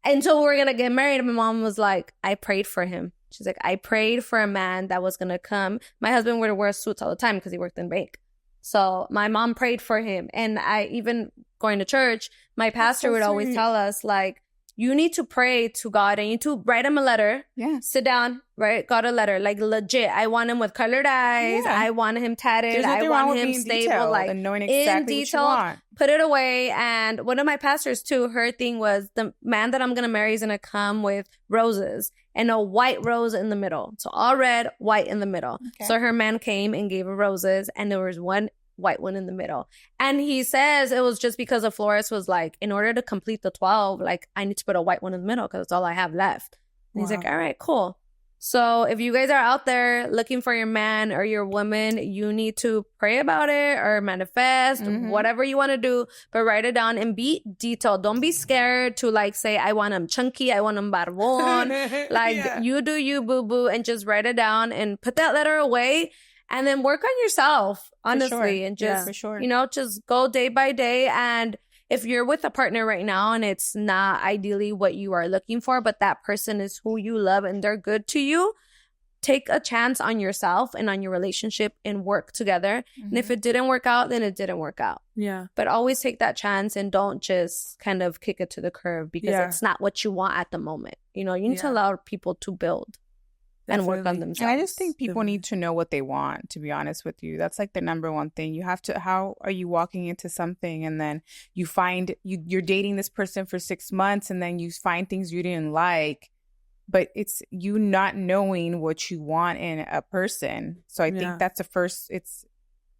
until we were going to get married, my mom was like, I prayed for him. She's like, I prayed for a man that was going to come. My husband would wear suits all the time because he worked in bank. So my mom prayed for him. And I, even going to church, my pastor would always tell us, like, you need to pray to God and you need to write him a letter. Yeah. Sit down, write God a letter. Like, legit. I want him with colored eyes. Yeah. I want him tatted. I want him stable. Like, and knowing exactly in detail, what you want. Put it away. And one of my pastors too, her thing was, the man that I'm going to marry is going to come with roses and a white rose in the middle. So all red, white in the middle. Okay. So her man came and gave her roses, and there was one white one in the middle. And he says it was just because the florist was like, in order to complete the 12, like, I need to put a white one in the middle because that's all I have left. And he's like, all right, cool. So if you guys are out there looking for your man or your woman, you need to pray about it or manifest, whatever you want to do, but write it down and be detailed. Don't be scared to, like, say, I want him chunky, I want him barbon. Like, you do you, boo-boo, and just write it down and put that letter away. And then work on yourself, honestly. And just, you know, just go day by day. And if you're with a partner right now and it's not ideally what you are looking for, but that person is who you love and they're good to you, take a chance on yourself and on your relationship and work together. And if it didn't work out, then it didn't work out. Yeah. But always take that chance and don't just kind of kick it to the curb because it's not what you want at the moment. You know, you need to allow people to build. and work on Definitely. themselves. And I just think people Definitely. need to know what they want, to be honest with you. That's like the number one thing. You have to, how are you walking into something and then you find you're dating this person for 6 months and then you find things you didn't like, but it's you not knowing what you want in a person. So I Yeah. think that's the first, you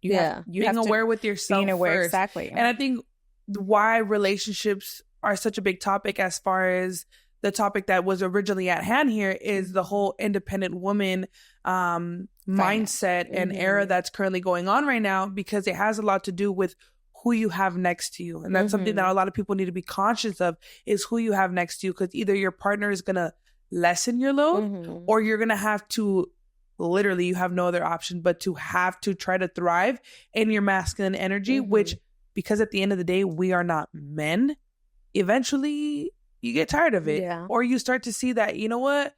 Yeah. have, you Being have to aware with yourself being aware. first. Exactly. And I think why relationships are such a big topic, as far as the topic that was originally at hand here, is the whole independent woman mindset and era that's currently going on right now, because it has a lot to do with who you have next to you. And that's something that a lot of people need to be conscious of, is who you have next to you, because either your partner is going to lessen your load or you're going to have to literally, you have no other option but to have to try to thrive in your masculine energy, which, because at the end of the day, we are not men, eventually you get tired of it. Yeah. Or you start to see that, you know what,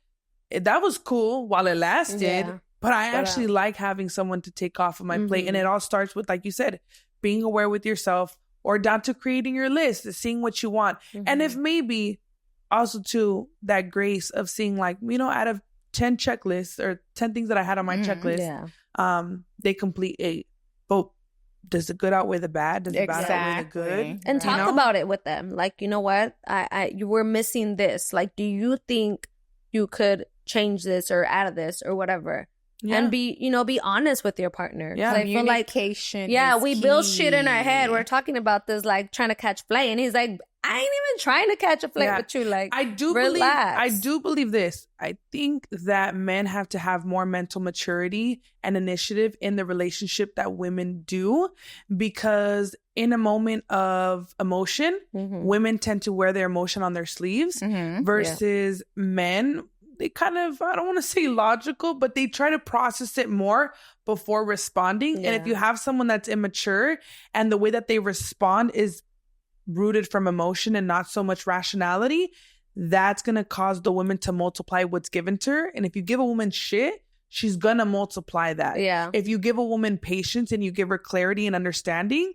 that was cool while it lasted, Yeah. but I actually like having someone to take off of my plate. And it all starts with, like you said, being aware with yourself, or down to creating your list, seeing what you want. And if maybe also to that grace of seeing, like, you know, out of 10 checklists or 10 things that I had on my checklist, they complete 8. But does the good outweigh the bad? Does the bad outweigh the good? And talk You know? about it with them. Like, you know what? You were missing this. Like, do you think you could change this or add this or whatever? Yeah. And be honest with your partner. Yeah. 'Cause I feel like, Communication. we build shit in our head. We're talking about this, like, trying to catch play. And he's like, I ain't even trying to catch a play with you. Like, I do believe this. I think that men have to have more mental maturity and initiative in the relationship that women do, because in a moment of emotion, women tend to wear their emotion on their sleeves versus men. They kind of, I don't want to say logical, but they try to process it more before responding. Yeah. And if you have someone that's immature and the way that they respond is rooted from emotion and not so much rationality, that's going to cause the woman to multiply what's given to her. And if you give a woman shit, she's going to multiply that. Yeah. If you give a woman patience and you give her clarity and understanding,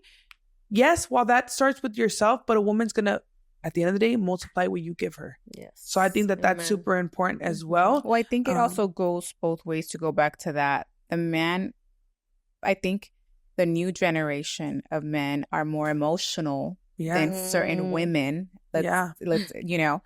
yes, while that starts with yourself, but a woman's going to, at the end of the day, multiply what you give her. yes. So I think that that's Amen. super important as well. Well, I think it also goes both ways, to go back to that. The man, I think the new generation of men are more emotional than certain women. Let's, you know,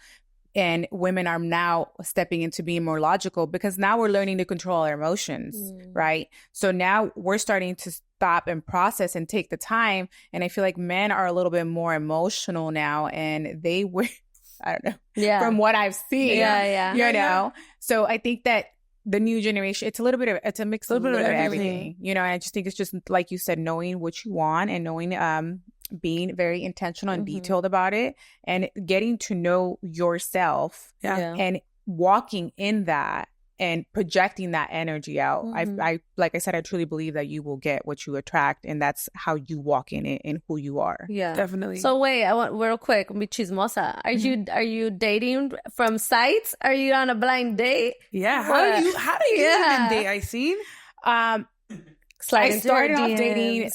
and women are now stepping into being more logical, because now we're learning to control our emotions, right? So now we're starting to stop and process and take the time. And I feel like men are a little bit more emotional now, and they were, I don't know, from what I've seen, you know? So I think that the new generation, it's a little bit of, it's a mix, a little bit of everything, you know? And I just think it's just, like you said, knowing what you want and knowing, being very intentional and detailed about it, and getting to know yourself and walking in that and projecting that energy out. I like I said, I truly believe that you will get what you attract, and that's how you walk in it and who you are. Yeah, definitely. So wait, I want real quick, be chismosa. Are you dating from sites? Are you on a blind date? Yeah. How do you even date? I seen. I started off dating.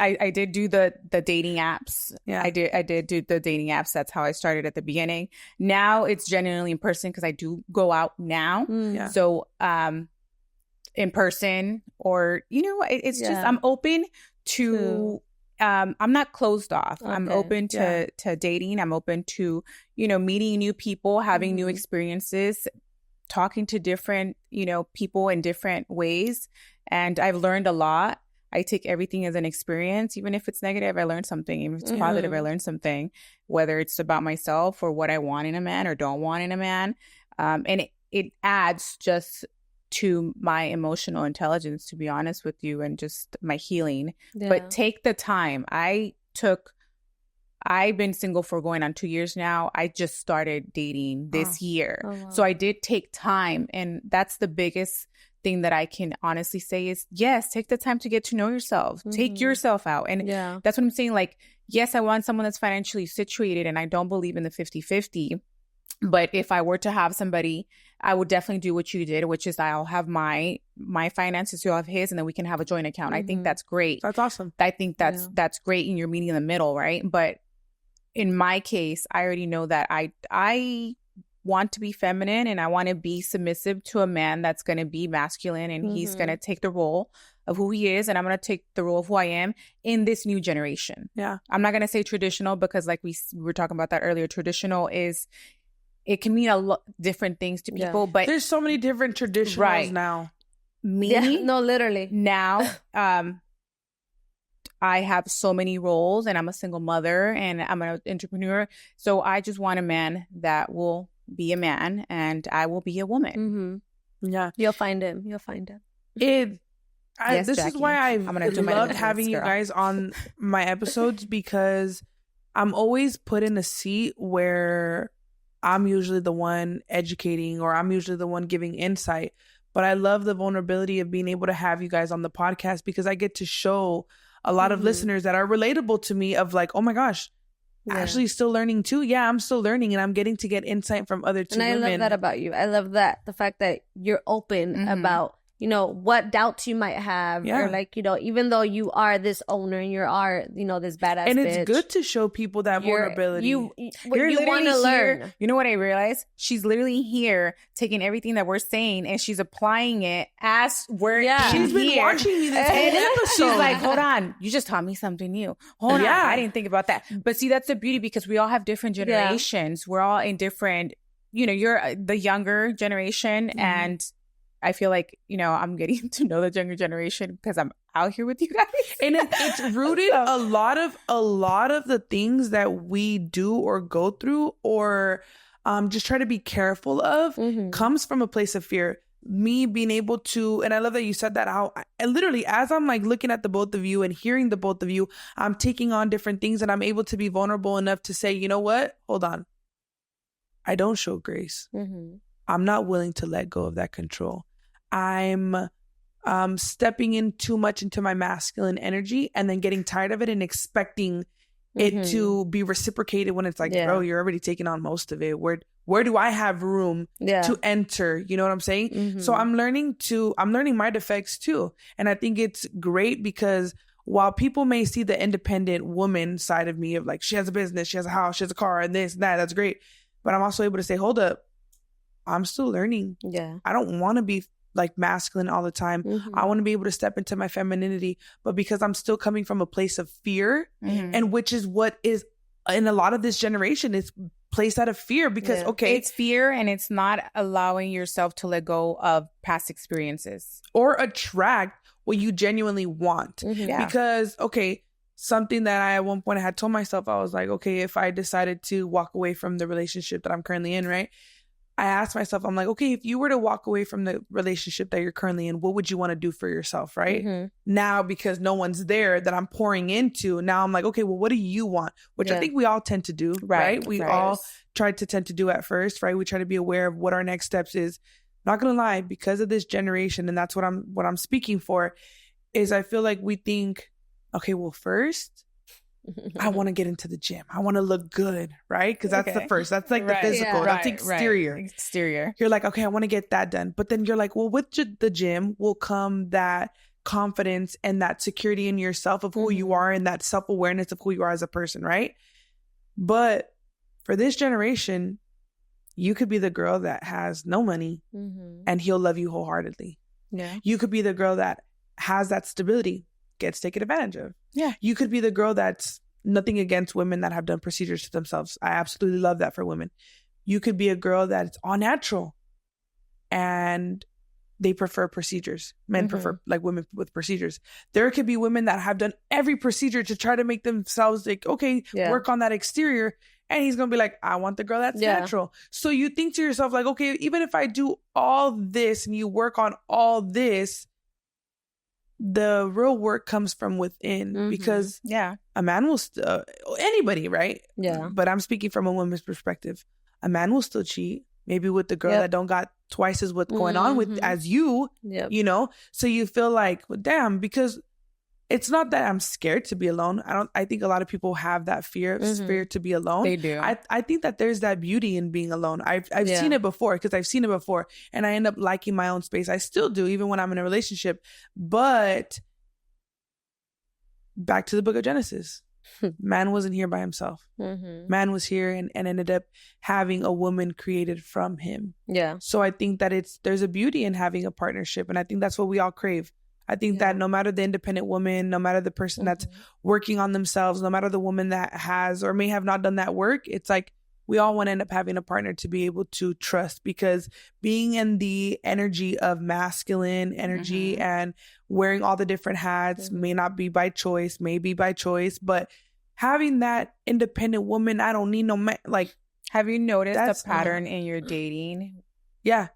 I did do the dating apps. Yeah. I did do the dating apps. That's how I started at the beginning. Now it's genuinely in person, because I do go out now. Yeah. So in person, or, you know, it's just, I'm open to I'm not closed off. Okay. I'm open to dating. I'm open to, you know, meeting new people, having new experiences, talking to different, you know, people in different ways. And I've learned a lot. I take everything as an experience. Even if it's negative, I learned something. Even if it's positive, I learned something, whether it's about myself or what I want in a man or don't want in a man. And it adds just to my emotional intelligence, to be honest with you, and just my healing. Yeah. But take the time. I've been single for going on 2 years now. I just started dating this year. Oh, wow. So I did take time. And that's the biggest thing that I can honestly say is, yes, take the time to get to know yourself. Take yourself out. And that's what I'm saying. Like, yes, I want someone that's financially situated, and I don't believe in the 50-50. But if I were to have somebody, I would definitely do what you did, which is I'll have my finances, you'll have his, and then we can have a joint account. I think that's great. That's awesome. I think that's great, and you're meeting in the middle, right? But in my case, I already know that I want to be feminine and I want to be submissive to a man that's going to be masculine, and he's going to take the role of who he is, and I'm going to take the role of who I am in this new generation. Yeah. I'm not going to say traditional, because like we were talking about that earlier, traditional is, it can mean a lot different things to people, but there's so many different traditionals now. No, literally. Now, I have so many roles, and I'm a single mother, and I'm an entrepreneur. So I just want a man that will be a man, and I will be a woman. Yeah. You'll find him. You'll find him. Yes, this Jackie. is why I do love having you guys on my episodes, because I'm always put in a seat where I'm usually the one educating, or I'm usually the one giving insight. But I love the vulnerability of being able to have you guys on the podcast, because I get to show a lot of listeners that are relatable to me, of like, oh my gosh, Ashley's still learning too. Yeah, I'm still learning, and I'm getting to get insight from other two women. And I love that about you. I love that. The fact that you're open about, you know, what doubts you might have, or like, you know, even though you are this owner and you are, you know, this badass and bitch, it's good to show people that vulnerability. You You're want to learn. You know what I realized? She's literally here taking everything that we're saying and she's applying it as we're she's been watching me this whole episode. She's like, hold on, you just taught me something new. Hold on, I didn't think about that. But see, that's the beauty, because we all have different generations. We're all in different, you know, you're the younger generation, and I feel like, you know, I'm getting to know the younger generation because I'm out here with you guys. And it's rooted a lot of the things that we do or go through, or just try to be careful of, comes from a place of fear. Me being able to, and I love that you said that out. And literally, as I'm like looking at the both of you and hearing the both of you, I'm taking on different things, and I'm able to be vulnerable enough to say, you know what? Hold on. I don't show grace. I'm not willing to let go of that control. I'm stepping in too much into my masculine energy, and then getting tired of it and expecting it to be reciprocated when it's like, bro, you're already taking on most of it. Where do I have room to enter? You know what I'm saying? So I'm learning my defects too. And I think it's great, because while people may see the independent woman side of me, of like, she has a business, she has a house, she has a car, and this and that, that's great. But I'm also able to say, hold up, I'm still learning. I don't want to be like masculine all the time. I want to be able to step into my femininity, but because I'm still coming from a place of fear, and which is what is in a lot of this generation, is placed out of fear, because it's fear, and it's not allowing yourself to let go of past experiences or attract what you genuinely want. Because something that I at one point I had told myself, I was like, okay, if I decided to walk away from the relationship that I'm currently in, right? I asked myself, I'm like, okay, if you were to walk away from the relationship that you're currently in, what would you want to do for yourself, right? Now, because no one's there that I'm pouring into, now I'm like, okay, well, what do you want? Which I think we all tend to do, right? We all tend to do at first, right? We try to be aware of what our next steps is. Not gonna lie, because of this generation, and that's what I'm speaking for, is I feel like we think, okay, well, first, I want to get into the gym. I want to look good, right? Because that's the first. That's like the physical. That's exterior. Exterior. You're like, okay, I want to get that done. But then you're like, well, with the gym will come that confidence and that security in yourself of who you are, and that self-awareness of who you are as a person, right? But for this generation, you could be the girl that has no money and he'll love you wholeheartedly. You could be the girl that has that stability, gets taken advantage of. You could be the girl that's nothing against women that have done procedures to themselves. I absolutely love that for women. You could be a girl that's all natural and they prefer procedures. Men prefer like women with procedures. There could be women that have done every procedure to try to make themselves like, okay, work on that exterior. And he's going to be like, I want the girl that's natural. So you think to yourself like, okay, even if I do all this and you work on all this, the real work comes from within, because a man will anybody, right? But I'm speaking from a woman's perspective. A man will still cheat, maybe with the girl that don't got twice as what's going on with as you, you know? So you feel like, well, damn, because it's not that I'm scared to be alone. I think a lot of people have that fear to be alone. They do. I think that there's that beauty in being alone. I've seen it before, because I've seen it before, and I end up liking my own space. I still do, even when I'm in a relationship. But back to the book of Genesis. Man wasn't here by himself. Mm-hmm. Man was here and ended up having a woman created from him. Yeah. So I think that there's a beauty in having a partnership. And I think that's what we all crave. I think that no matter the independent woman, no matter the person that's working on themselves, no matter the woman that has or may have not done that work, it's like we all want to end up having a partner to be able to trust, because being in the energy of masculine energy and wearing all the different hats may not be by choice, may be by choice, but having that independent woman, I don't need no man. Like, have you noticed a pattern in your dating? Yeah.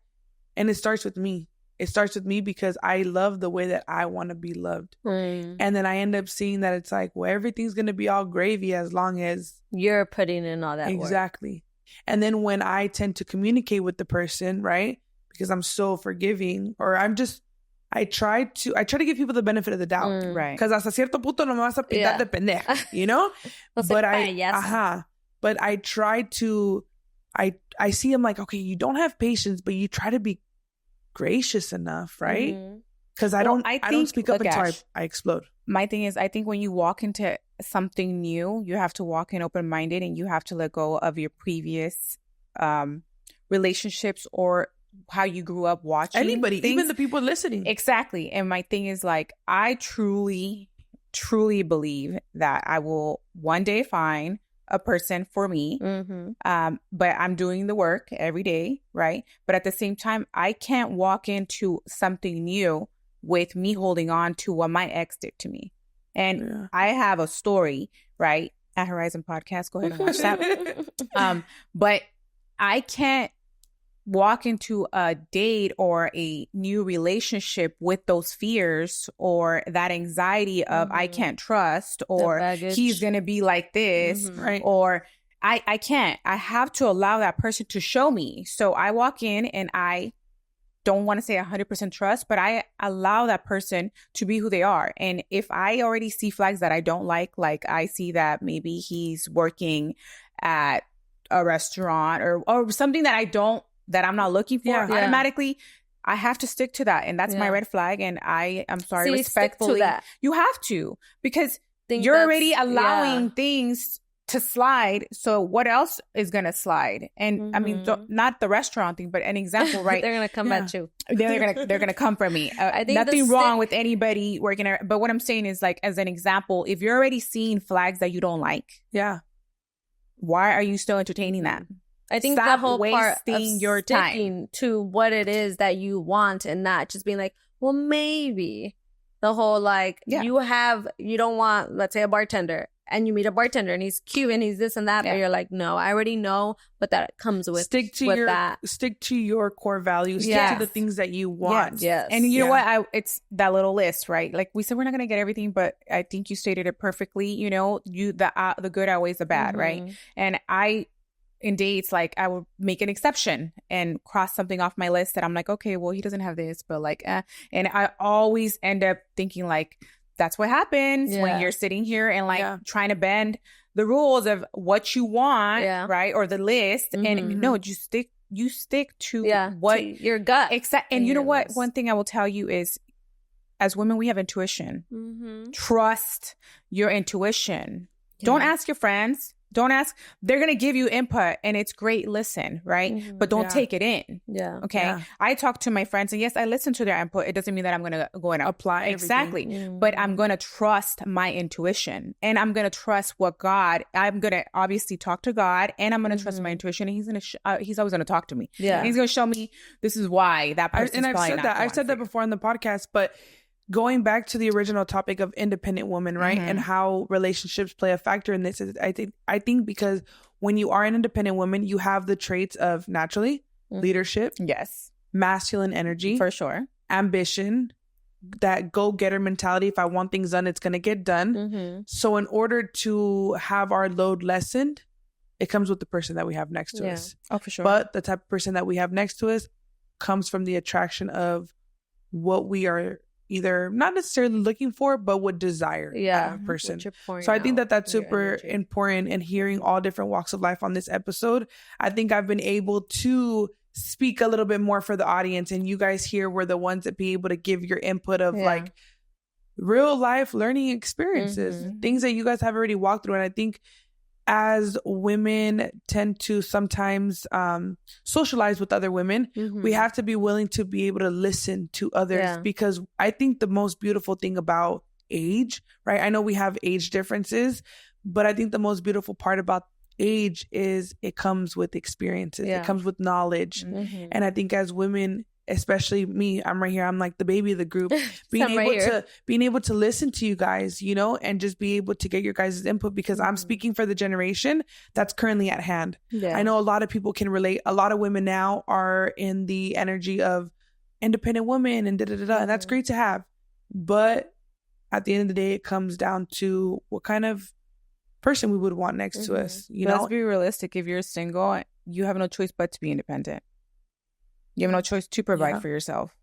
And it starts with me. It starts with me because I love the way that I want to be loved. And then I end up seeing that it's like, well, everything's going to be all gravy as long as you're putting in all that work. Exactly. And then when I tend to communicate with the person, right? Because I'm so forgiving, or I try to give people the benefit of the doubt. Right. Because hasta cierto punto no me vas a pintar de pendeja, you know? But I try to, I see him like, okay, you don't have patience, but you try to be gracious enough, right? Because I don't speak up until I explode. My thing is, I think when you walk into something new, you have to walk in open-minded, and you have to let go of your previous relationships or how you grew up watching anybody, things. Even the people listening. Exactly. And my thing is, like, I truly believe that I will one day find a person for me. But I'm doing the work every day, right? But at the same time, I can't walk into something new with me holding on to what my ex did to me. And I have a story, right? At Horizon Podcast. Go ahead and watch that. But I can't walk into a date or a new relationship with those fears or that anxiety of I can't trust, or he's going to be like this, right? Or I can't. I have to allow that person to show me. So I walk in and I don't want to say 100% trust, but I allow that person to be who they are. And if I already see flags that I don't like I see that maybe he's working at a restaurant or something that I'm not looking for, automatically I have to stick to that. And that's my red flag. And I'm sorry, respectfully, stick to that. You have to, because you're already allowing things to slide. So what else is going to slide? And I mean, not the restaurant thing, but an example, right? They're going to come at you. They're going to come for me. I think nothing wrong with anybody working. But what I'm saying is, like, as an example, if you're already seeing flags that you don't like, why are you still entertaining that? I think Stop the whole part of your sticking to what it is that you want and not just being like, well, maybe. The whole like, you don't want, let's say, a bartender, and you meet a bartender and he's cute and he's this and that, but you're like, no, I already know, but that comes with stick to your core values, stick to the things that you want. Yes. And you know what? It's that little list, right? Like we said, we're not going to get everything, but I think you stated it perfectly. You know, the good outweighs the bad, right? And in dates, like I would make an exception and cross something off my list that I'm like, okay, well, he doesn't have this, but like, and I always end up thinking like, that's what happens when you're sitting here and like trying to bend the rules of what you want, right? Or the list. And no, you stick to what to your gut. And you know what? One thing I will tell you is, as women, we have intuition. Trust your intuition. Don't ask your friends. Don't ask. They're going to give you input and it's great. Listen, right? But don't take it in. Okay. I talk to my friends and yes, I listen to their input. It doesn't mean that I'm going to go and apply. Exactly. But I'm going to trust my intuition, and I'm going to trust I'm going to obviously talk to God, and I'm going to trust my intuition. And he's always going to talk to me. And he's going to show me this is why that person. And I've said that before on the podcast, but going back to the original topic of independent woman, right? And how relationships play a factor in this is, I think because when you are an independent woman, you have the traits of naturally leadership, masculine energy, for sure, ambition, that go-getter mentality. If I want things done, it's going to get done. So in order to have our load lessened, it comes with the person that we have next to us. Oh, for sure. But the type of person that we have next to us comes from the attraction of what we are either not necessarily looking for, but would desire out of a person. So I think that that's super important. And hearing all different walks of life on this episode, I think I've been able to speak a little bit more for the audience, and you guys here were the ones that be able to give your input of like, real life learning experiences, things that you guys have already walked through. And I think as women tend to sometimes socialize with other women, we have to be willing to be able to listen to others, because I think the most beautiful thing about age, right? I know we have age differences, but I think the most beautiful part about age is it comes with experiences. It comes with knowledge. And I think as women, especially me, I'm right here, I'm like the baby of the group, being able to listen to you guys, you know, and just be able to get your guys' input, because I'm speaking for the generation that's currently at hand. I know a lot of people can relate. A lot of women now are in the energy of independent women and and that's great to have, but at the end of the day, it comes down to what kind of person we would want next to us, you know. Let's be realistic. If you're single, you have no choice but to be independent. You have no choice to provide for yourself.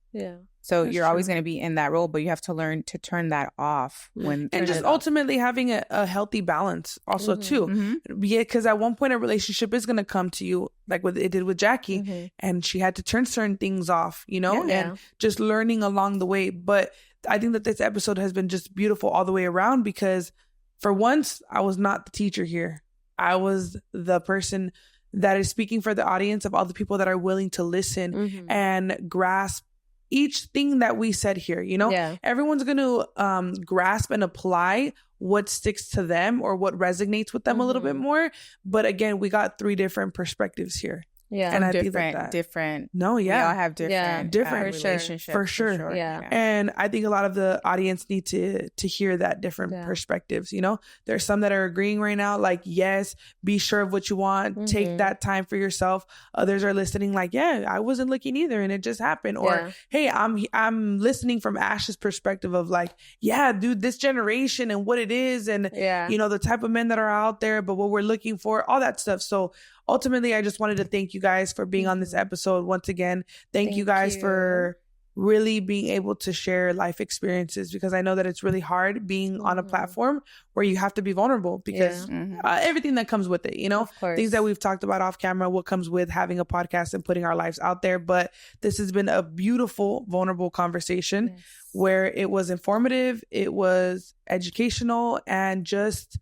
So you're always going to be in that role, but you have to learn to turn that off when and just ultimately having a healthy balance also too. Yeah, because at one point a relationship is going to come to you, like what it did with Jackie, and she had to turn certain things off, you know, and just learning along the way. But I think that this episode has been just beautiful all the way around, because for once I was not the teacher here. I was the person that is speaking for the audience of all the people that are willing to listen and grasp each thing that we said here, you know. Everyone's going to grasp and apply what sticks to them or what resonates with them a little bit more. But again, we got 3 different perspectives here. And I think different. No, we all have different relationships. For sure. And I think a lot of the audience need to hear that different perspectives. You know, there's some that are agreeing right now, like, yes, be sure of what you want. Take that time for yourself. Others are listening like, yeah, I wasn't looking either, and it just happened. Or, hey, I'm listening from Ash's perspective of like, yeah, dude, this generation and what it is, and you know, the type of men that are out there, but what we're looking for, all that stuff. So ultimately, I just wanted to thank you guys for being on this episode once again. Thank you guys for really being able to share life experiences, because I know that it's really hard being on a platform where you have to be vulnerable, because everything that comes with it, you know, things that we've talked about off camera, what comes with having a podcast and putting our lives out there. But this has been a beautiful, vulnerable conversation where it was informative, it was educational, and just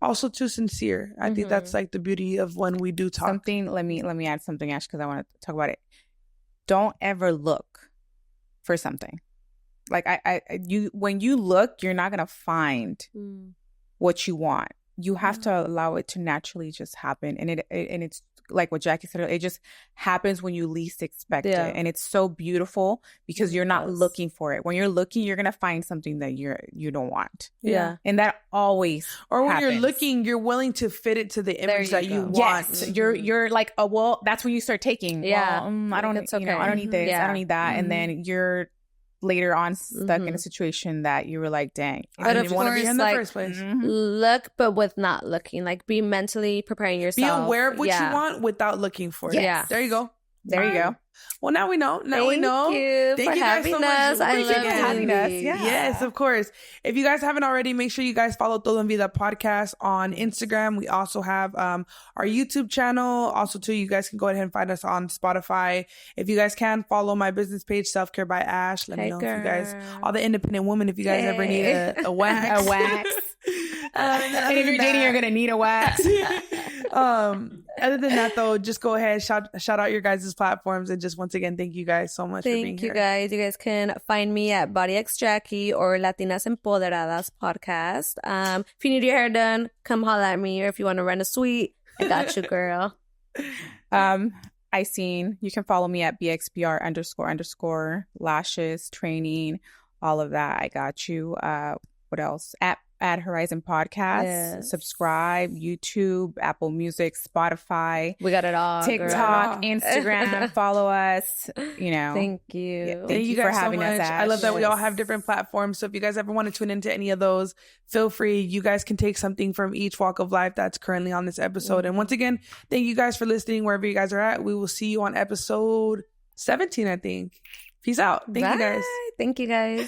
also too sincere. I think that's like the beauty of when we do talk. Let me add something, Ash, because I want to talk about it. Don't ever look for something. Like when you look, you're not gonna find what you want. You have to allow it to naturally just happen, and it's like what Jackie said, it just happens when you least expect it, and it's so beautiful because you're not looking for it. When you're looking, you're gonna find something that you don't want. And that always or when happens. You're looking, you're willing to fit it to the image that you want. Yes, you're like, oh well, that's when you start taking. Well, I don't, you know, I don't need this, I don't need that, and then you're later on stuck in a situation that you were like, dang, I didn't want to be in the first place. Look, but with not looking, like be mentally preparing yourself. Be aware of what you want without looking for it. There you go. There you go. Well, now we know. Now we know. Thank you guys so much. I love having us. Yes, of course. If you guys haven't already, make sure you guys follow Todo en Vida podcast on Instagram. We also have our YouTube channel. Also, too, you guys can go ahead and find us on Spotify. If you guys can, follow my business page, Self Care by Ash. Let me know if you guys, all the independent women, if you guys ever need a wax. A wax. And if you're dating, you're going to need a wax. Other than that, though, just go ahead, shout out your guys' platforms, and just once again, thank you guys so much for being here. Thank you guys. You guys can find me at Body X Jackie or Latinas Empoderadas podcast. If you need your hair done, come holla at me, or if you want to rent a suite, I got you, girl. You can follow me at BXBR__ lashes, training, all of that. I got you. What else? At Horizon Podcast, subscribe, YouTube, Apple Music, Spotify. We got it all. TikTok, Instagram, follow us. You know. Thank you. Yeah, thank you for having us, Ash. I love that we all have different platforms. So if you guys ever want to tune into any of those, feel free. You guys can take something from each walk of life that's currently on this episode. And once again, thank you guys for listening wherever you guys are at. We will see you on episode 17, I think. Peace out. Thank you guys. Thank you guys.